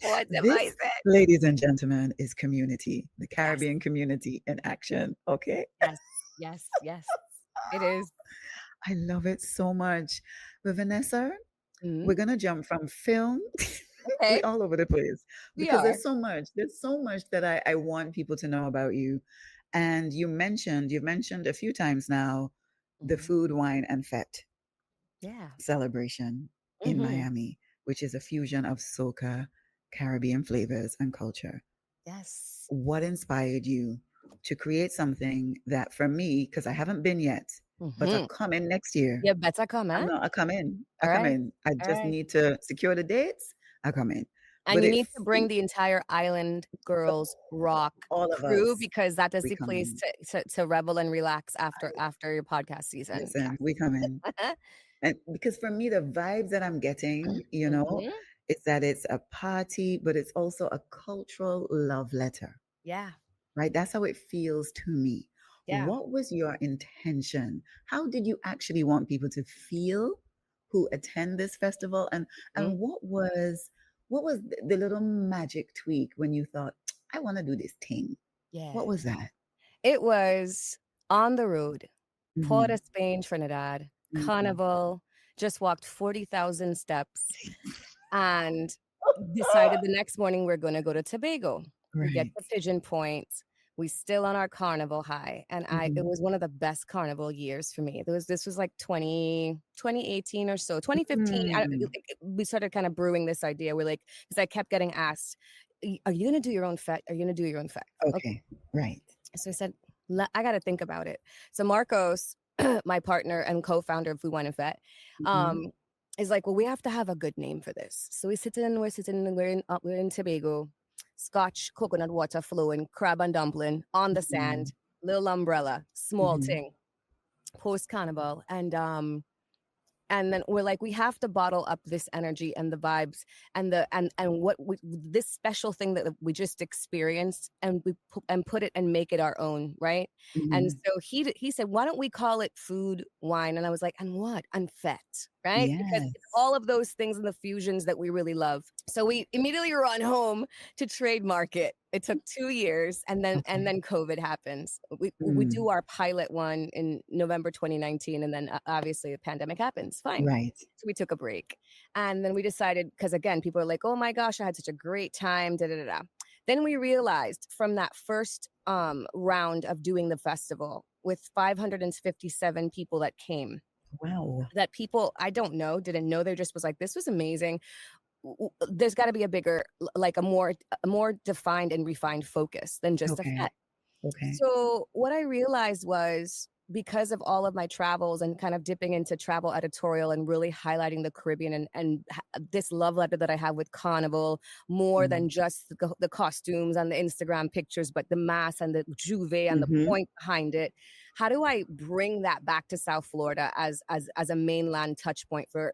S1: want to
S2: This,
S1: voice it.
S2: ladies and gentlemen, is Community, the
S1: Yes,
S2: Caribbean community in action. Okay.
S1: yes, yes, yes. It is.
S2: I love it so much. But Vanessa,
S1: Mhm.
S2: we're gonna jump from film. We
S1: Okay,
S2: all over the place
S1: we
S2: because
S1: are.
S2: there's so much. There's so much that I want people to know about you. And you've mentioned a few times now the
S1: Mhm.
S2: food, wine, and fete
S1: Yeah.
S2: celebration in
S1: Mhm.
S2: Miami, which is a fusion of soca, Caribbean flavors, and culture.
S1: Yes.
S2: What inspired you to create something that for me, because I haven't been yet, but I
S1: Mhm.
S2: come in next year.
S1: You better come,
S2: I'm
S1: eh?
S2: not, I come in. I
S1: All
S2: come
S1: right.
S2: in. I
S1: All
S2: just
S1: right.
S2: need to secure the dates. I come in.
S1: And
S2: But
S1: you
S2: it
S1: need to bring the entire Island Girls Rock
S2: all of
S1: crew
S2: us,
S1: because that is
S2: we
S1: the
S2: come
S1: place
S2: in.
S1: to revel and relax after your podcast season.
S2: Listen, we come in.
S1: Yes.
S2: And because for me, the vibes that I'm getting,
S1: Mhm.
S2: is that it's a party, but it's also a cultural love letter,
S1: Yeah.
S2: right? That's how it feels to me.
S1: Yeah.
S2: What was your intention? How did you actually want people to feel who attend this festival?
S1: Mhm.
S2: And what was the little magic tweak when you thought, I want to do this thing?
S1: Yeah.
S2: What was that?
S1: It was on the road, Port
S2: Hmm.
S1: of Spain, Trinidad,
S2: Hmm.
S1: Carnival, just walked 40,000 steps and decided the next morning we're going to go to Tobago. We get
S2: Right.
S1: to Pigeon Point. We still on our carnival high. And it
S2: Hmm.
S1: was one of the best carnival years for me. This was like 2018 or so, 2015.
S2: Mm.
S1: We started kind of brewing this idea. We're like, because I kept getting asked, are you going to do your own fete? Are you going to do your own fete? Okay.
S2: Okay. Right.
S1: So I said, I got to think about it. So Marcos, my partner and co-founder of Food Wine and Fete,
S2: Mhm.
S1: um, is like, well, we have to have a good name for this. So we're in Tobago, Scotch coconut water flowing, crab and dumpling on the sand,
S2: Mhm.
S1: little umbrella, small
S2: Mhm.
S1: thing, post carnival, and then we're like, we have to bottle up this energy and the vibes and what this special thing that we just experienced, and and put it and make it our own, right? And
S2: Mhm.
S1: so he said, why don't we call it food wine? And I was like, and what? And fete, right? Because it's
S2: Yes.
S1: all of those things and the fusions that we really love. So we immediately run home to trademark it. It took 2 years, and
S2: Okay.
S1: then COVID happens. We
S2: Mm.
S1: do our pilot one in November 2019, and then obviously the pandemic happens. Fine.
S2: Right.
S1: So we took a break, and then we decided, because again, people are like, "Oh my gosh, I had such a great time." Da da da da. Then we realized from that first round of doing the festival with 557 people that came,
S2: Wow.
S1: that people I don't know didn't know. They just was like, "This was amazing." There's got to be a bigger, like a more defined and refined focus than just a
S2: Okay.
S1: fete.
S2: Okay.
S1: So what I realized was, because of all of my travels and kind of dipping into travel editorial and really highlighting the Caribbean and this love letter that I have with Carnival, more
S2: Mm.
S1: than just the costumes and the Instagram pictures, but the mass and the juve and the
S2: Mhm.
S1: point behind it. How do I bring that back to South Florida as a mainland touch point for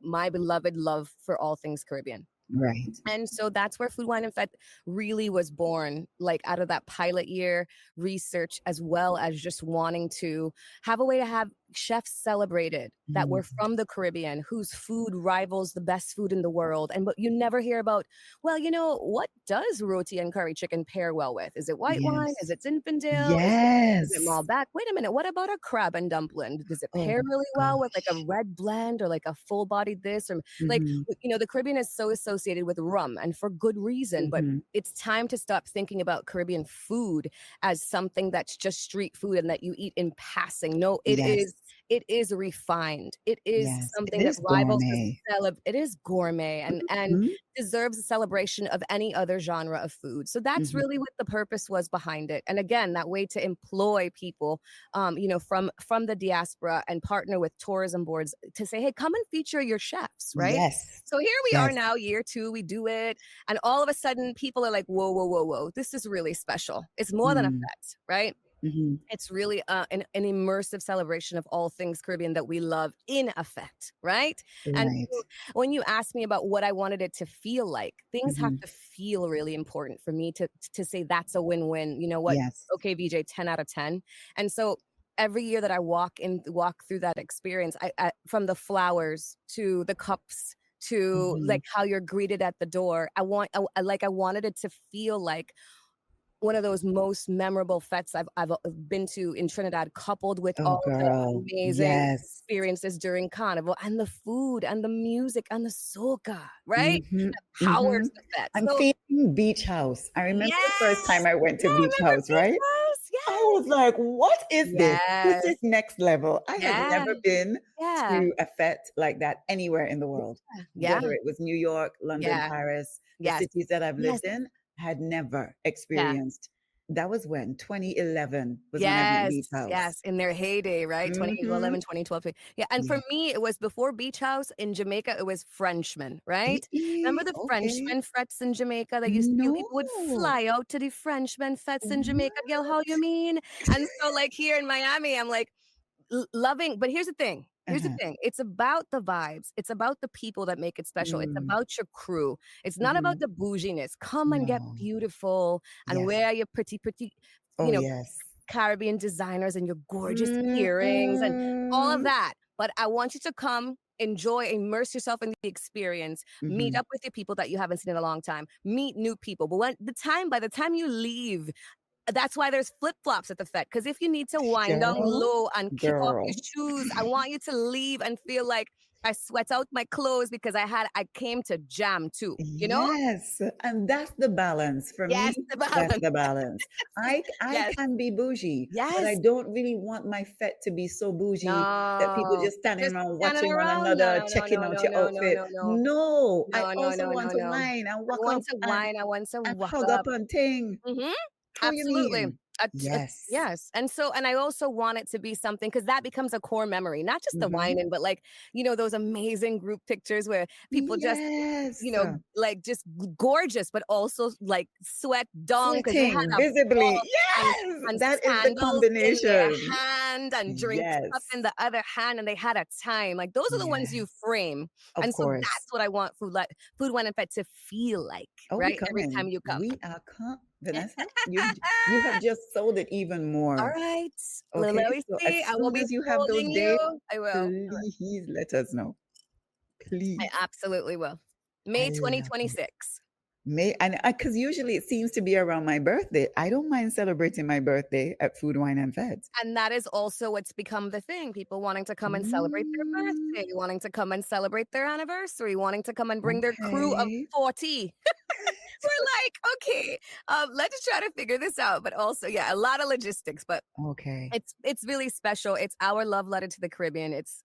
S1: my beloved love for all things Caribbean?
S2: Right.
S1: And so that's where Food, Wine, and Fete really was born, like out of that pilot year research, as well as just wanting to have a way to have chefs celebrated that
S2: Mm.
S1: were from the Caribbean, whose food rivals the best food in the world. And but you never hear about, well, what does roti and curry chicken pair well with? Is it white wine? Is
S2: Yes.
S1: it Zinfandel? Is it
S2: Yes.
S1: Malbec? Wait a minute. What about a crab and dumpling? Does it
S2: Oh
S1: pair really well with like a
S2: gosh.
S1: red blend or like a full bodied this? Or like,
S2: Mhm.
S1: the Caribbean is so associated with rum, and for good reason, but
S2: Mhm.
S1: it's time to stop thinking about Caribbean food as something that's just street food and that you eat in passing. No, it
S2: Yes.
S1: is it is refined. It is
S2: Yes, it
S1: something that
S2: is
S1: rivals the
S2: gourmet.
S1: it is gourmet and
S2: Mhm,
S1: deserves a celebration of any other genre of food. So that's
S2: mhm.
S1: really what the purpose was behind it. And again, that way to employ people, from the diaspora and partner with tourism boards to say, hey, come and feature your chefs, right?
S2: Yes,
S1: So here we are
S2: yes.
S1: now, year two, we do it, and all of a sudden, people are like, whoa, whoa, whoa, whoa, this is really special. It's more than a
S2: Mm,
S1: fete, right?
S2: mhm.
S1: It's really an immersive celebration of all things Caribbean that we love in effect, right? And
S2: Right.
S1: so when you asked me about what I wanted it to feel like, things have
S2: Mhm.
S1: to feel really important for me to say that's a win-win. You know what?
S2: Yes.
S1: Okay, VJ, 10 out of 10. And so every year that I walk through that experience, I from the flowers to the cups to
S2: Mhm.
S1: like how you're greeted at the door. I wanted it to feel like one of those most memorable fetes I've been to in Trinidad, coupled with
S2: Oh,
S1: all the
S2: girl.
S1: amazing
S2: Yes.
S1: experiences during Carnival and the food and the music and the soca, right?
S2: Mhm,
S1: That powers
S2: mhm.
S1: the fete.
S2: I'm
S1: So
S2: feeling beach house. I remember the first
S1: yes!
S2: time I went to
S1: Yeah,
S2: beach
S1: remember
S2: house,
S1: Beach
S2: right?
S1: House?
S2: I was like, "What is this? This
S1: Yes.
S2: is next level." I have
S1: Yes.
S2: never been
S1: Yeah.
S2: to a fete like that anywhere in the world,
S1: Yeah.
S2: whether
S1: Yeah.
S2: it was New York, London,
S1: Yeah.
S2: Paris, the
S1: Yes.
S2: cities that I've
S1: Yes.
S2: lived in, had never
S1: Yeah.
S2: experienced. That was when 2011 was when I went
S1: Yes,
S2: beach house.
S1: yes, in their heyday, right?
S2: Mhm.
S1: 2011, 2012. Yeah, and for
S2: Yeah.
S1: me, it was before Beach House in Jamaica, it was Frenchman, right? Remember the
S2: Okay.
S1: Frenchman fetes in Jamaica that used to be
S2: No.
S1: people would fly out to the Frenchman fetes in Jamaica, girl, how
S2: What?
S1: you mean? And so, like, here in Miami, I'm like, loving, but here's the thing. Here's the
S2: Uh-huh.
S1: thing. It's about the vibes. It's about the people that make it special. It's
S2: Mm.
S1: about your crew. It's not about
S2: Mhm.
S1: the bouginess. Come and get
S2: No.
S1: beautiful and
S2: Yes.
S1: wear your pretty,
S2: Oh,
S1: you know,
S2: yes.
S1: Caribbean designers and your gorgeous earrings and all of
S2: Mm.
S1: that. But I want you to come, enjoy, immerse yourself in the experience, meet
S2: Mhm.
S1: up with your people that you haven't seen in a long time, meet new people. But by the time you leave, that's why there's flip-flops at the Fed. Because if you need to wind down
S2: Girl,
S1: low and kick off your
S2: girl.
S1: shoes, I want you to leave and feel like I sweat out my clothes because I came to jam too, you know?
S2: Yes, and that's the balance. For
S1: Yes,
S2: me,
S1: the
S2: that's
S1: balance.
S2: the balance. I
S1: Yes.
S2: can be bougie, but I
S1: Yes.
S2: don't really want my fete to be so bougie that people
S1: No.
S2: just standing
S1: Just
S2: around
S1: standing
S2: watching one
S1: around?
S2: another,
S1: No, no,
S2: checking
S1: no,
S2: out
S1: no,
S2: your
S1: no, no,
S2: outfit.
S1: no, no.
S2: No, I
S1: No, no,
S2: also
S1: no,
S2: want
S1: no,
S2: to
S1: no.
S2: whine and
S1: I
S2: walk
S1: want
S2: up
S1: to wine, I want to
S2: and
S1: walk
S2: hug
S1: up.
S2: up and ting.
S1: Mhm.
S2: How you
S1: Absolutely.
S2: mean? Yes.
S1: Yes. And I also want it to be something because that becomes a core memory, not just the
S2: Mhm.
S1: whining, but like, those amazing group pictures where people just,
S2: Yes.
S1: like just gorgeous, but also like sweat dong because they had
S2: Sweating
S1: a
S2: visibly.
S1: ball and
S2: Yes,
S1: and
S2: that is the
S1: sandals in their
S2: combination.
S1: hand and drinks cup
S2: Yes,
S1: in the other hand, and they had a time. Like those are the ones you
S2: yes,
S1: frame.
S2: of
S1: And so that's
S2: course.
S1: what I want food wine and fete to feel like,
S2: Oh, we
S1: right? Every time
S2: coming.
S1: you come.
S2: We are Vanessa, you have just sold it even
S1: All
S2: more.
S1: right. Let
S2: Okay,
S1: me
S2: so as
S1: see. I will
S2: soon
S1: be
S2: as you have those
S1: holding
S2: dates,
S1: you. I will.
S2: please let us know.
S1: I
S2: Please.
S1: absolutely will.
S2: I
S1: May
S2: love it.
S1: 2026.
S2: May and because usually it seems to be around my birthday. I don't mind celebrating my birthday at Food, Wine, and Feds.
S1: And that is also what's become the thing. People wanting to come and celebrate their
S2: Mm,
S1: birthday, wanting to come and celebrate their anniversary, wanting to come and bring their crew of
S2: okay.
S1: 40. We're like, okay, let's try to figure this out. But also, yeah, a lot of logistics, but
S2: Okay.
S1: it's really special. It's our love letter to the Caribbean. It's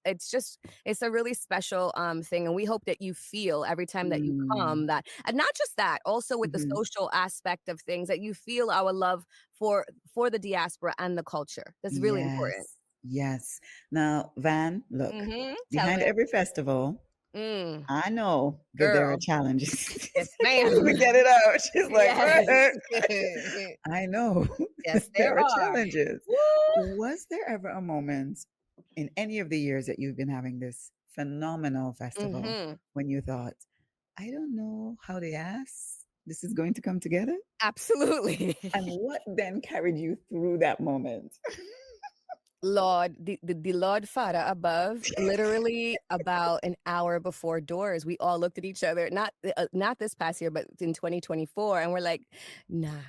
S1: a really special thing, and we hope that you feel every time that you
S2: Mm,
S1: come that, and not just that, also with the
S2: mhm.
S1: social aspect of things, that you feel our love for the diaspora and the culture. That's really important.
S2: Yes, yes. Now, Van, look,
S1: Tell
S2: behind
S1: me,
S2: every festival,
S1: mm,
S2: I know that there are
S1: girl.
S2: challenges.
S1: Yes,
S2: Let me
S1: ma'am.
S2: get it out. She's like,
S1: Yes.
S2: I know
S1: Yes, there
S2: there are
S1: are.
S2: challenges.
S1: Woo!
S2: Was there ever a moment in any of the years that you've been having this phenomenal festival
S1: Mm-hmm.
S2: when you thought, I don't know how the ass this is going to come together?
S1: Absolutely.
S2: And what then carried you through that moment?
S1: Lord, the Lord Father above, literally about an hour before doors, we all looked at each other, not this past year, but in 2024, and we're like, nah,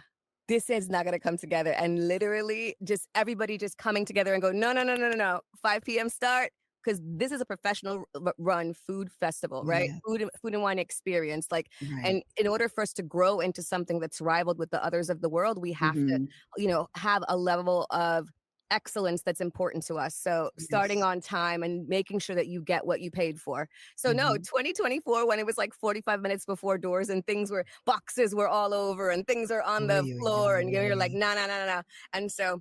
S1: this is not gonna come together. And literally, just everybody just coming together and go, no, no, no, no, no, no, 5 p.m. start. Because this is a professional run food festival, right?
S2: Yeah,
S1: Food and wine experience. Like,
S2: right.
S1: and in order for us to grow into something that's rivaled with the others of the world, we have to,
S2: Mhm.
S1: have a level of excellence that's important to us. So starting
S2: Yes.
S1: on time and making sure that you get what you paid for. So no,
S2: Mm-hmm.
S1: 2024, when it was like 45 minutes before doors and boxes were all over and things are on the
S2: Oy, oy,
S1: floor and you're like,
S2: oy.
S1: no, no, no, no, no. And so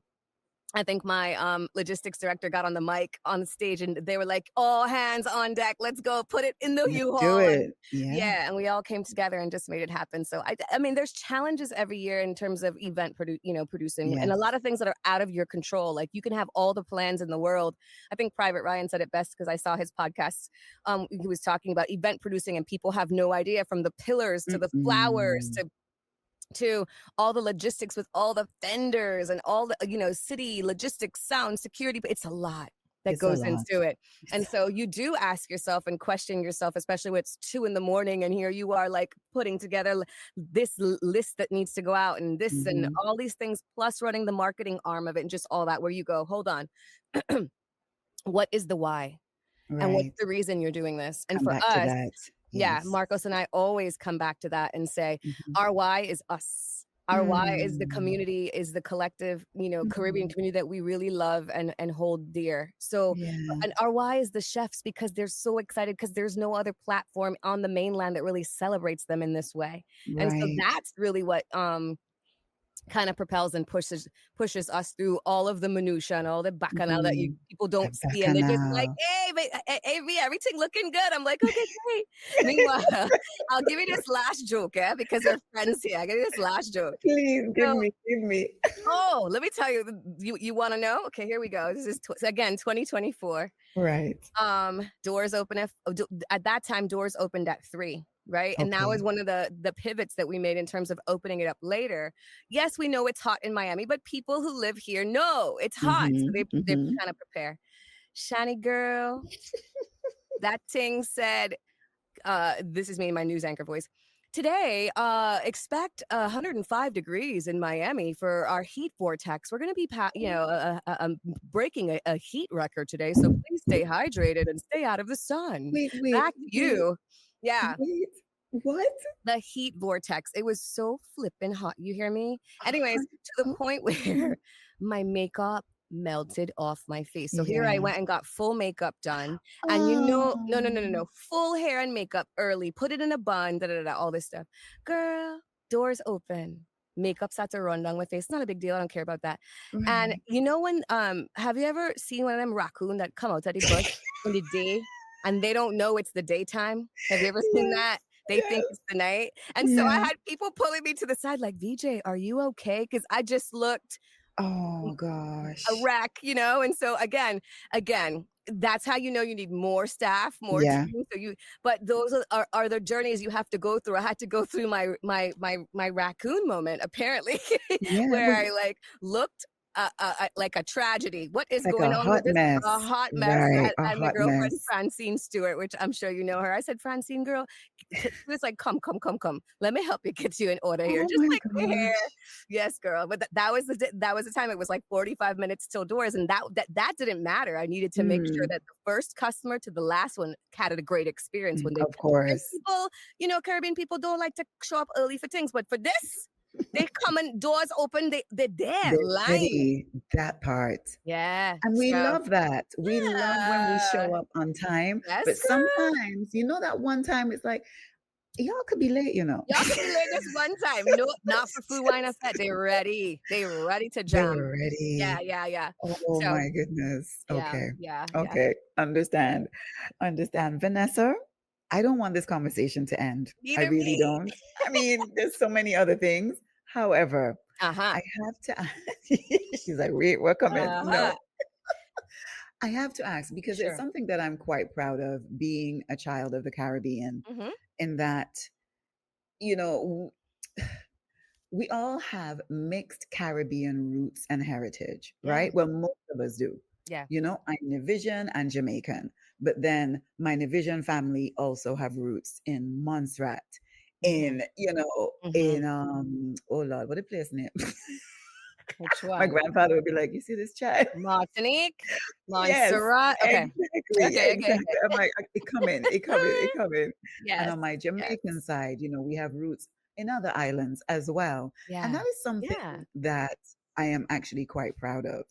S1: I think my logistics director got on the mic on the stage and they were like, all hands on deck. Let's go put it in the
S2: Let's do
S1: U-Haul. And
S2: it. Yeah.
S1: yeah, and we all came together and just made it happen. So I mean, there's challenges every year in terms of producing and a
S2: Yes.
S1: lot of things that are out of your control. Like you can have all the plans in the world. I think Private Ryan said it best because I saw his podcast. He was talking about event producing and people have no idea from the pillars to the flowers
S2: Mm-mm.
S1: to all the logistics with all the vendors and all the city logistics, sound, security, but it's a lot that
S2: It's a
S1: goes
S2: lot.
S1: into it. And so you do ask yourself and question yourself, especially when it's 2 a.m. and here you are like putting together this list that needs to go out and this and
S2: Mm-hmm.
S1: all these things, plus running the marketing arm of it and just all that, where you go, hold on, what is the why? And what's
S2: Right.
S1: the reason you're doing this? And
S2: Come
S1: for
S2: back to
S1: us,
S2: that.
S1: yeah,
S2: Yes.
S1: Marcos and I always come back to that and say,
S2: Mm-hmm.
S1: our why is us. Our why is the
S2: Mm.
S1: community, is the collective, Caribbean
S2: Mhm.
S1: community that we really love and hold dear. So,
S2: Yeah.
S1: and our why is the chefs because they're so excited because there's no other platform on the mainland that really celebrates them in this way. And so
S2: Right.
S1: that's really what kind of propels and pushes us through all of the minutia and all the bacchanal that
S2: Mhm.
S1: people
S2: The
S1: don't see, and they're just like,
S2: bacchanal.
S1: "Hey, hey, V, everything looking good." I'm like, "Okay, great." Meanwhile, I'll give you this last joke, yeah, because we're friends here. I give you this last joke.
S2: Please give
S1: So,
S2: me, give me.
S1: oh, let me tell you, you want to know? Okay, here we go. This is again 2024.
S2: Right.
S1: Doors open at that time. Doors opened at 3. Right. And that was
S2: Okay.
S1: one of the pivots that we made in terms of opening it up later. Yes, we know it's hot in Miami, but people who live here know it's hot. So
S2: Mhm.
S1: they
S2: Mhm.
S1: kind of prepare. Shani girl, that thing said, this is me in my news anchor voice. Today, expect 105 degrees in Miami for our heat vortex. We're going to be, breaking a heat record today. So please stay hydrated and stay out of the sun.
S2: Wait, wait,
S1: Back to
S2: wait,
S1: you. Yeah.
S2: wait. What?
S1: The heat vortex. It was so flippin' hot. You hear me? Anyways,
S2: Hun-
S1: to the
S2: oh,
S1: point where my makeup melted off my face. So here I
S2: yeah.
S1: went and got full makeup done. And no, no, no, no,
S2: Oh.
S1: no. Full hair and makeup early. Put it in a bun, da da da, all this stuff. Girl, doors open. Makeup starts to run down my face. It's not a big deal. I don't care about that. And
S2: Right.
S1: when have you ever seen one of them raccoon that come out of the bush in the day and they don't know it's the daytime? Have you ever seen
S2: Yes.
S1: that? They think
S2: Yes.
S1: it's the night. And so I
S2: Yeah.
S1: had people pulling me to the side like, VJ, are you okay? Because I just looked
S2: Oh
S1: a
S2: gosh.
S1: wreck, And so again, that's how you know you need more staff, more
S2: Yeah.
S1: team. But those are the journeys you have to go through. I had to go through my raccoon moment, apparently,
S2: Yeah.
S1: where
S2: Well,
S1: I like looked like a tragedy. What is
S2: like
S1: going
S2: a
S1: on with
S2: hot
S1: this? A
S2: mess.
S1: hot mess.
S2: Right. A
S1: And my
S2: hot
S1: girlfriend
S2: mess.
S1: Francine Stewart, which I'm sure you know her. I said, Francine, girl, she was like, come, come, come, come. Let me help you get you in order here.
S2: Oh
S1: Just
S2: my
S1: like my hair.
S2: gosh.
S1: Yes, girl. But that was that was the time. It was like 45 minutes till doors, and that didn't matter. I needed to make sure
S2: Mm,
S1: that the first customer to the last one had a great experience when they.
S2: of
S1: And
S2: course.
S1: people, Caribbean people don't like to show up early for things, but for this, they come and doors open. They're there,
S2: They're
S1: line.
S2: ready, that part.
S1: Yeah.
S2: And we
S1: So
S2: love that. We love when we
S1: yeah.
S2: show up on time.
S1: Yes,
S2: But
S1: girl.
S2: sometimes, that one time it's like, y'all could be late,
S1: Y'all could be late this one time. No, not for food, wine, and fete. They're ready. They're ready to jam.
S2: They're
S1: Yeah,
S2: ready.
S1: yeah, yeah.
S2: Oh
S1: So
S2: my goodness.
S1: yeah,
S2: Okay.
S1: yeah, yeah.
S2: Okay. Understand. Understand. Vanessa, I don't want this conversation to end. I
S1: Neither
S2: really
S1: me.
S2: don't. I mean, there's so many other things. However,
S1: Uh-huh.
S2: I have to. She's like, wait, we're coming.
S1: Uh-huh.
S2: No, I have to ask because it's
S1: Sure.
S2: something that I'm quite proud of being a child of the Caribbean,
S1: Mhm.
S2: in that, you know, we all have mixed Caribbean roots and heritage,
S1: Yeah.
S2: right? Well, most of us do.
S1: Yeah.
S2: I'm Navisian and Jamaican, but then my Navisian family also have roots in Montserrat,
S1: Mhm.
S2: in
S1: Mhm.
S2: oh Lord, what a place name.
S1: Which
S2: My
S1: one?
S2: grandfather would be like, "You see this child?"
S1: Martinique?
S2: Yes,
S1: Montserrat? Okay.
S2: exactly,
S1: Okay, okay,
S2: exactly.
S1: okay.
S2: I'm like, it coming, it coming, it coming. And
S1: Yes.
S2: on my Jamaican
S1: Yes.
S2: side, we have roots in other islands as well. And
S1: Yeah.
S2: that is something
S1: Yeah.
S2: that I am actually quite proud of.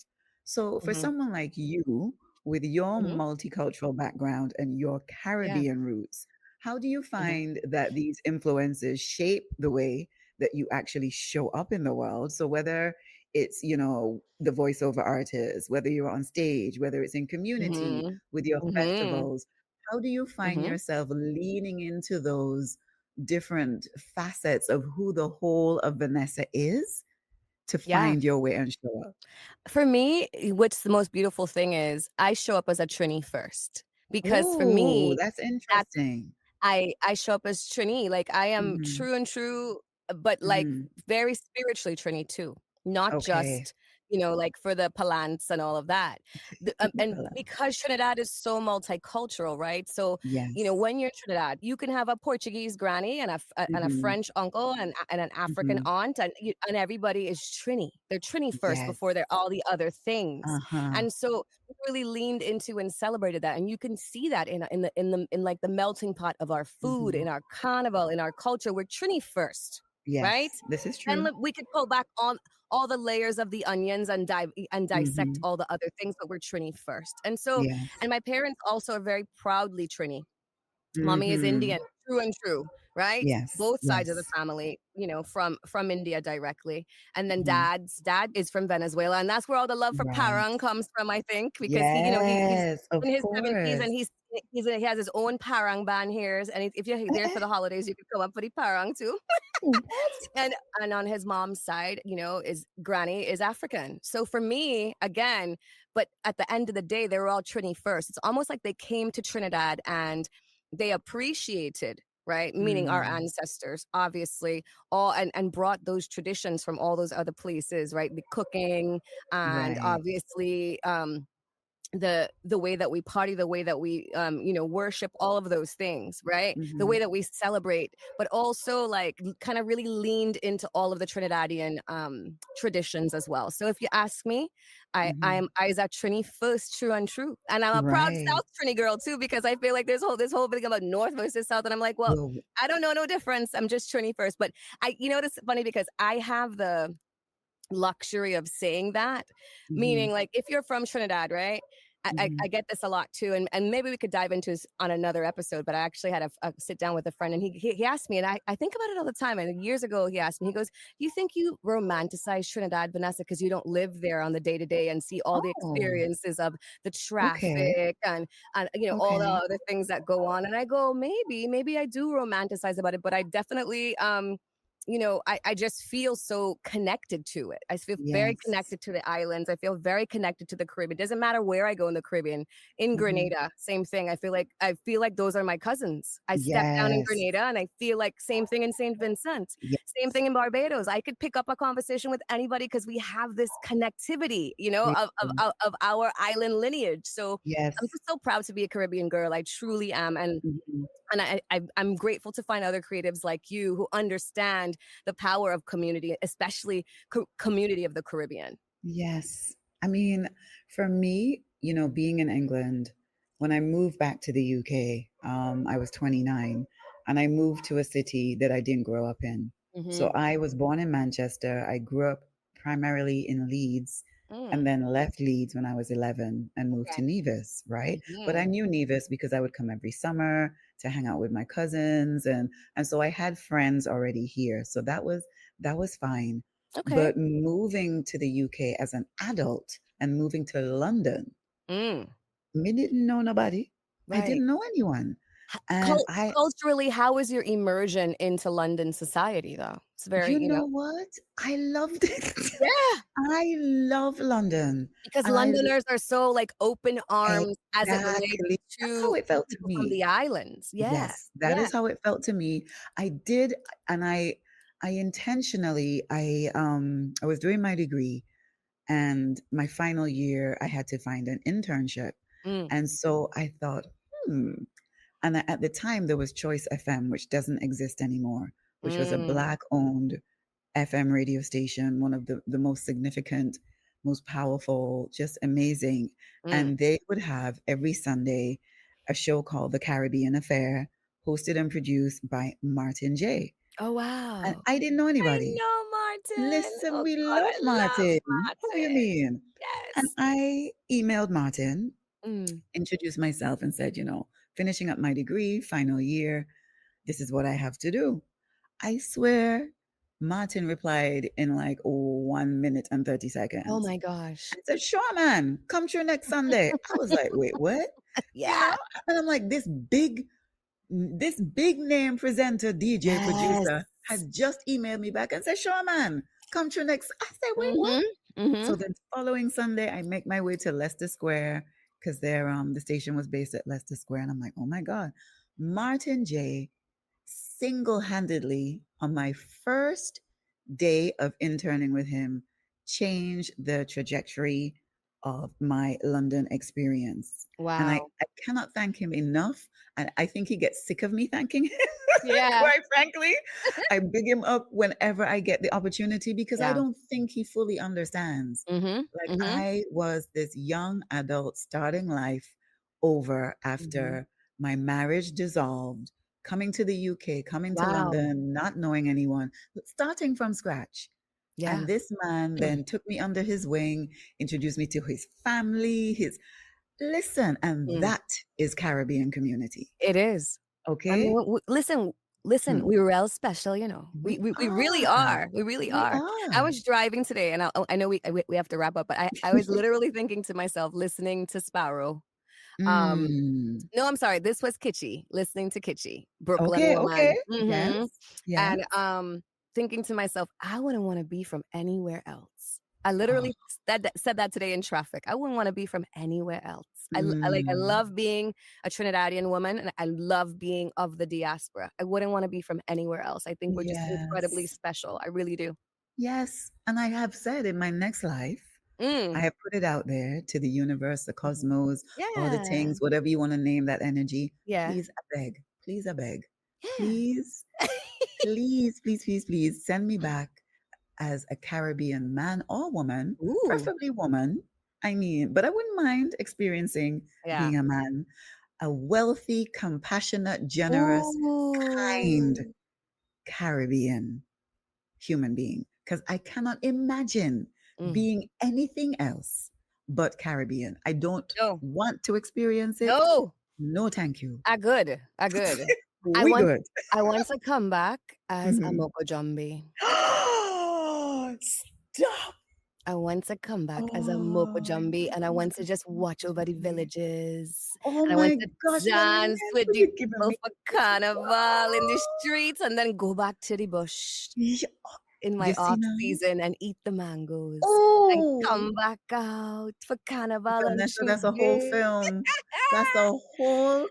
S2: So for
S1: Mhm.
S2: someone like you, with your
S1: Mhm.
S2: multicultural background and your
S1: Yeah.
S2: Caribbean roots, how do you
S1: Mhm.
S2: find that these influences shape the way that you actually show up in the world? So whether it's, the voiceover artist, whether you're on stage, whether it's in community
S1: Mhm.
S2: with your
S1: Mhm.
S2: festivals, how do you find
S1: Mhm.
S2: yourself leaning into those different facets of who the whole of Vanessa is to
S1: Yeah.
S2: find your way and show up?
S1: For me, what's the most beautiful thing is I show up as a Trini first because for
S2: Oh,
S1: me,
S2: that's
S1: that's
S2: interesting.
S1: I show up as Trini, like, I am
S2: Mhm,
S1: true and true, but, like,
S2: mhm.
S1: very spiritually Trini too, not
S2: Okay.
S1: just, like, for the palants and all of that. And
S2: Well,
S1: because Trinidad is so multicultural, right? So,
S2: yes.
S1: when you're in Trinidad, you can have a Portuguese granny and a
S2: Mhm,
S1: French uncle and an African
S2: mhm.
S1: aunt, and everybody is Trini. They're Trini first
S2: Yes.
S1: before they're all the other things.
S2: Uh-huh.
S1: And so really leaned into and celebrated that, and you can see that in like the melting pot of our food,
S2: Mhm.
S1: in our carnival, in our culture. We're Trini first, right?
S2: Yes, this is
S1: Then
S2: true.
S1: we could pull back on all the layers of the onions and dissect
S2: Mhm.
S1: all the other things, but we're Trini first. And so,
S2: Yes.
S1: and my parents also are very proudly Trini. Mommy is Indian,
S2: Mhm.
S1: true and true, right?
S2: Yes,
S1: Both sides of the
S2: yes.
S1: family, from India directly. And then
S2: Mhm.
S1: dad's dad is from Venezuela, and that's where all the love for
S2: Right.
S1: parang comes from, I think, because he's
S2: Yes, of
S1: in his 70s and
S2: course.
S1: he has his own parang band here. And if you're there for the holidays, you could come up for the parang too.
S2: What?
S1: And on his mom's side, is granny is African. So for me, again, but at the end of the day, they were all Trini first. It's almost like they came to Trinidad and they appreciated, right? Meaning our
S2: Mm.
S1: ancestors, obviously, all and brought those traditions from all those other places, right? The cooking and
S2: Right.
S1: obviously the way that we party, the way that we worship, all of those things, right? The way
S2: Mhm.
S1: that we celebrate, but also like kind of really leaned into all of the Trinidadian traditions as well. So if you ask me,
S2: Mhm.
S1: I is a Trini first, true and true, and I'm a proud
S2: Right.
S1: South Trini girl too, because I feel like this whole thing about North versus South, and I'm like, well,
S2: Well,
S1: I don't know no difference. I'm just Trini first. But it's funny because I have the luxury of saying that,
S2: mhm.
S1: meaning like if you're from Trinidad, right? I
S2: Mhm.
S1: get this a lot too, and maybe we could dive into this on another episode. But I actually had a sit down with a friend, and he asked me, and I think about it all the time. And years ago, he asked me, he goes, "You think you romanticize Trinidad, Vanessa, because you don't live there on the day to day and see all the
S2: Oh,
S1: experiences of the
S2: okay.
S1: traffic and all the
S2: Okay.
S1: other things that go on?" And I go, maybe I do romanticize about it, but I definitely I just feel so connected to it. I feel very
S2: Yes.
S1: connected to the islands. I feel very connected to the Caribbean. It doesn't matter where I go in the Caribbean. In
S2: Mhm.
S1: Grenada, same thing. I feel like those are my cousins. I step down in
S2: Yes.
S1: Grenada and I feel like same thing in St. Vincent.
S2: Yes.
S1: Same thing in Barbados. I could pick up a conversation with anybody because we have this connectivity,
S2: Yes.
S1: of our island lineage. So I'm
S2: Yes.
S1: just so proud to be a Caribbean girl. I truly am.
S2: Mhm.
S1: And I'm grateful to find other creatives like you who understand the power of community, especially community of the Caribbean.
S2: Yes. I mean, for me, being in England, when I moved back to the UK, I was 29 and I moved to a city that I didn't grow up in. So
S1: Hmm.
S2: I was born in Manchester. I grew up primarily in Leeds
S1: Mm,
S2: and then left Leeds when I was 11 and moved to
S1: okay.
S2: Nevis, right? But I
S1: Hmm.
S2: knew Nevis because I would come every summer to hang out with my cousins and so I had friends already here. So that was fine.
S1: Okay.
S2: But moving to the UK as an adult and moving to London,
S1: Mm,
S2: me didn't know nobody. I
S1: right.
S2: didn't know anyone. And
S1: Culturally, how was your immersion into London society, though? It's very,
S2: you know what? I loved it.
S1: yeah,
S2: I love London.
S1: because
S2: And
S1: Londoners are so like open arms as it relates
S2: exactly, that's how
S1: to
S2: it felt to
S1: people from
S2: me.
S1: the islands. Yeah,
S2: Yes, that
S1: yeah.
S2: is how it felt to me. I did, and I intentionally, I was doing my degree and my final year, I had to find an internship.
S1: Mm,
S2: And so I thought, hmm. And at the time, there was Choice FM, which doesn't exist anymore, which was a
S1: mm,
S2: Black owned FM radio station, one of the most significant, most powerful, just amazing.
S1: mm.
S2: And they would have every Sunday a show called The Caribbean Affair, hosted and produced by Martin J.
S1: Oh,
S2: And
S1: wow.
S2: I didn't know
S1: I
S2: anybody.
S1: know Martin.
S2: Listen,
S1: Oh
S2: we
S1: God,
S2: love
S1: I love
S2: Martin. How you
S1: Martin.
S2: mean? And
S1: Yes.
S2: I emailed Martin,
S1: Mm.
S2: introduced myself, and said, finishing up my degree, final year, this is what I have to do. I swear, Martin replied in like 1 minute and 30
S1: Oh
S2: seconds.
S1: my gosh.
S2: I said, sure, man, come through next Sunday. I was like, wait, what? You
S1: Yeah.
S2: know? And I'm like, this big name presenter, DJ
S1: Yes.
S2: producer had just emailed me back and said, sure, man, come through next. I said, wait, what?
S1: Mhm.
S2: So
S1: Mhm.
S2: then following Sunday, I make my way to Leicester Square because the station was based at Leicester Square. And I'm like, oh my God, Martin J single-handedly on my first day of interning with him changed the trajectory of my London experience. And I,
S1: Wow.
S2: I cannot thank him enough. And I think he gets sick of me thanking him.
S1: Yeah.
S2: Quite frankly, I big him up whenever I get the opportunity because I
S1: Yeah.
S2: don't think he fully understands.
S1: Mhm.
S2: Like
S1: Mhm.
S2: I was this young adult starting life over
S1: Mhm.
S2: after my marriage dissolved, coming to the UK, coming to
S1: Wow.
S2: London, not knowing anyone, but starting from scratch. And
S1: Yeah.
S2: this man then took me under his wing, introduced me to his family, his listen, and
S1: Mm.
S2: that is Caribbean community.
S1: It is. I mean,
S2: Okay?
S1: listen,
S2: Hmm.
S1: we were all special, you know.
S2: We
S1: We really
S2: are.
S1: are. We really
S2: We
S1: are. I
S2: are.
S1: was driving today, and I know we have to wrap up, but I was literally thinking to myself, listening to Sparrow. Um,
S2: Mm.
S1: no, I'm sorry. This was Kitschy, listening to Kitschy, Brooklyn
S2: Okay, okay.
S1: woman.
S2: Yes. Yes.
S1: And thinking to myself, I wouldn't want to be from anywhere else. I
S2: Oh.
S1: literally said that today in traffic. I wouldn't want to be from anywhere else. I
S2: Mm.
S1: love being a Trinidadian woman, and I love being of the diaspora. I wouldn't want to be from anywhere else. I think we're just incredibly
S2: Yes.
S1: special. I really do.
S2: Yes. And I have said in my next life, I
S1: Mm.
S2: have put it out there to the universe, the
S1: Mhm.
S2: cosmos, all the
S1: Yeah.
S2: things, whatever you want to name that energy.
S1: Yeah.
S2: Please, I beg. Please, I beg.
S1: Yeah.
S2: Please, please, please, please, please send me back as a Caribbean man or woman,
S1: Ooh.
S2: preferably woman. I mean, but I wouldn't mind experiencing
S1: Yeah.
S2: being a man, a wealthy, compassionate, generous, kind
S1: Ooh.
S2: Caribbean human being. Because I cannot imagine
S1: Mm.
S2: being anything else but Caribbean. I don't
S1: No.
S2: want to experience it.
S1: No.
S2: No, thank you.
S1: I good. I good. I
S2: We
S1: want
S2: good.
S1: I want to come back as a
S2: Mhm.
S1: Moko Jumbi.
S2: Stop.
S1: I want to come back as a Moko
S2: Oh,
S1: Jumbi, and I want to just watch over the villages,
S2: oh
S1: and I want
S2: my
S1: to
S2: gosh,
S1: dance
S2: Vanessa,
S1: with the
S2: you're giving
S1: people
S2: me
S1: for carnival in the streets, and then go back to the bush
S2: yeah,
S1: in
S2: you
S1: my
S2: see
S1: off
S2: now?
S1: season and eat the mangoes, and
S2: Oh,
S1: come back out for carnival and
S2: Vanessa, that's a whole
S1: Chugay.
S2: film. That's a whole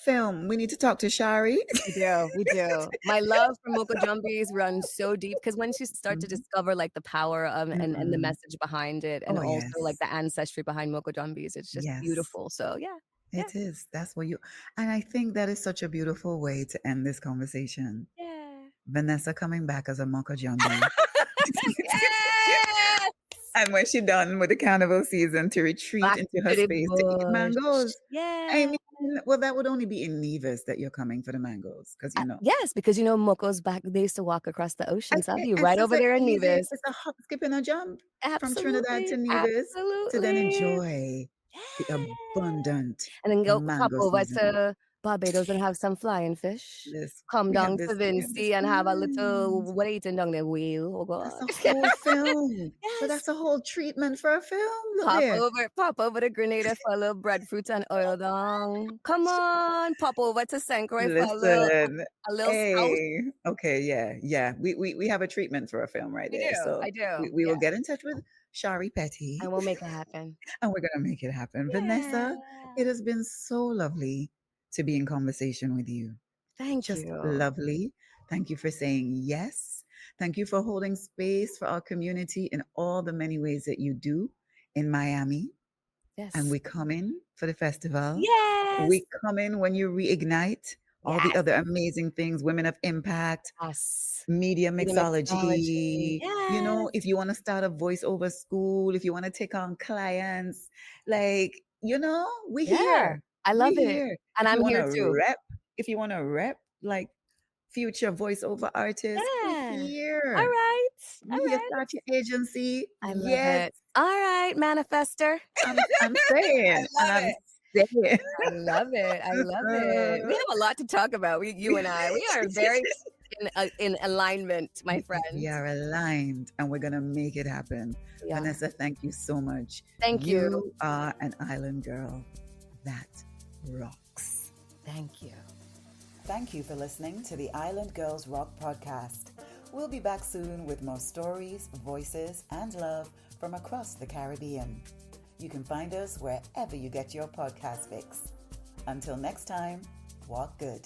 S2: film. We need to talk to Shari.
S1: We do, we do. My love for Moko Jumbies runs so deep because once you start to
S2: Mhm,
S1: discover like the power of and the
S2: mhm.
S1: message behind it, and
S2: Oh,
S1: also like
S2: yes.
S1: the ancestry behind Moko Jumbies, it's just
S2: Yes,
S1: beautiful. So yeah, yeah,
S2: it is. That's what you, and I think that is such a beautiful way to end this conversation.
S1: yeah.
S2: Vanessa coming back as a Mocha Jumbie.
S1: Yes!
S2: And when she done with the carnival season to retreat
S1: Back
S2: into her
S1: to the
S2: space to eat
S1: bush.
S2: mangoes. I
S1: Yeah.
S2: mean, well, that would only be in Nevis that you're coming for the mangoes, because
S1: Yes, because you know Moko's back. They used to walk across the ocean, so I'll be
S2: it's
S1: right
S2: just
S1: over
S2: a
S1: there in
S2: easy,
S1: Nevis.
S2: it's a hop, skip, and a jump from Trinidad
S1: Absolutely,
S2: to Nevis to then
S1: absolutely.
S2: enjoy the
S1: Yeah.
S2: abundant
S1: And then go pop
S2: mango
S1: over
S2: season.
S1: to Barbados and have some flying fish.
S2: This
S1: Come
S2: we have
S1: down
S2: this,
S1: to
S2: we have this
S1: Vincy and have a little
S2: planned.
S1: what are you eating down there? Whale. Oh
S2: That's
S1: God.
S2: a whole film. But
S1: Yes.
S2: that's a whole treatment for a film. Look there.
S1: Pop over to Grenada for a little breadfruit and oil down. Come on, pop over to St. Croix for
S2: Listen,
S1: a little scouse.
S2: hey, okay, yeah, yeah. We have a treatment for a film right
S1: I
S2: there.
S1: do,
S2: So
S1: I do.
S2: we will
S1: Yeah,
S2: get in touch with Shari
S1: and
S2: Petty
S1: we'll make it happen.
S2: and we're gonna make it happen.
S1: Yeah.
S2: Vanessa, it has been so lovely to be in conversation with you.
S1: Thank
S2: Just
S1: you.
S2: lovely. Thank you for saying yes. Thank you for holding space for our community in all the many ways that you do in Miami. And
S1: Yes.
S2: we come in for the festival.
S1: Yes.
S2: We come in when you reignite all the
S1: Yes.
S2: other amazing things, Women of Impact,
S1: Yes.
S2: media
S1: Media mixology.
S2: mixology.
S1: Yes.
S2: If you want to start a voiceover school, if you want to take on clients, like, we
S1: Yeah.
S2: here.
S1: I
S2: We
S1: love it.
S2: here.
S1: And
S2: If you
S1: I'm
S2: want
S1: here
S2: to
S1: too.
S2: rep, if you want to rep, like future voiceover artist. We're
S1: Yeah. All
S2: here.
S1: right. All
S2: You
S1: right.
S2: start your agency.
S1: I love
S2: Yes,
S1: it. All right, manifester.
S2: I'm
S1: I
S2: saying, and
S1: love
S2: I'm
S1: it.
S2: saying.
S1: I love it. I love it. We have a lot to talk about. You and I. We are very in alignment, my
S2: We
S1: friend.
S2: are aligned and we're going to make it happen.
S1: We are.
S2: Vanessa, thank you so much.
S1: Thank you.
S2: You are an island girl that rocks.
S1: Thank you.
S3: Thank you for listening to the Island Girls Rock podcast. We'll be back soon with more stories, voices, and love from across the Caribbean. You can find us wherever you get your podcast fix. Until next time, walk good.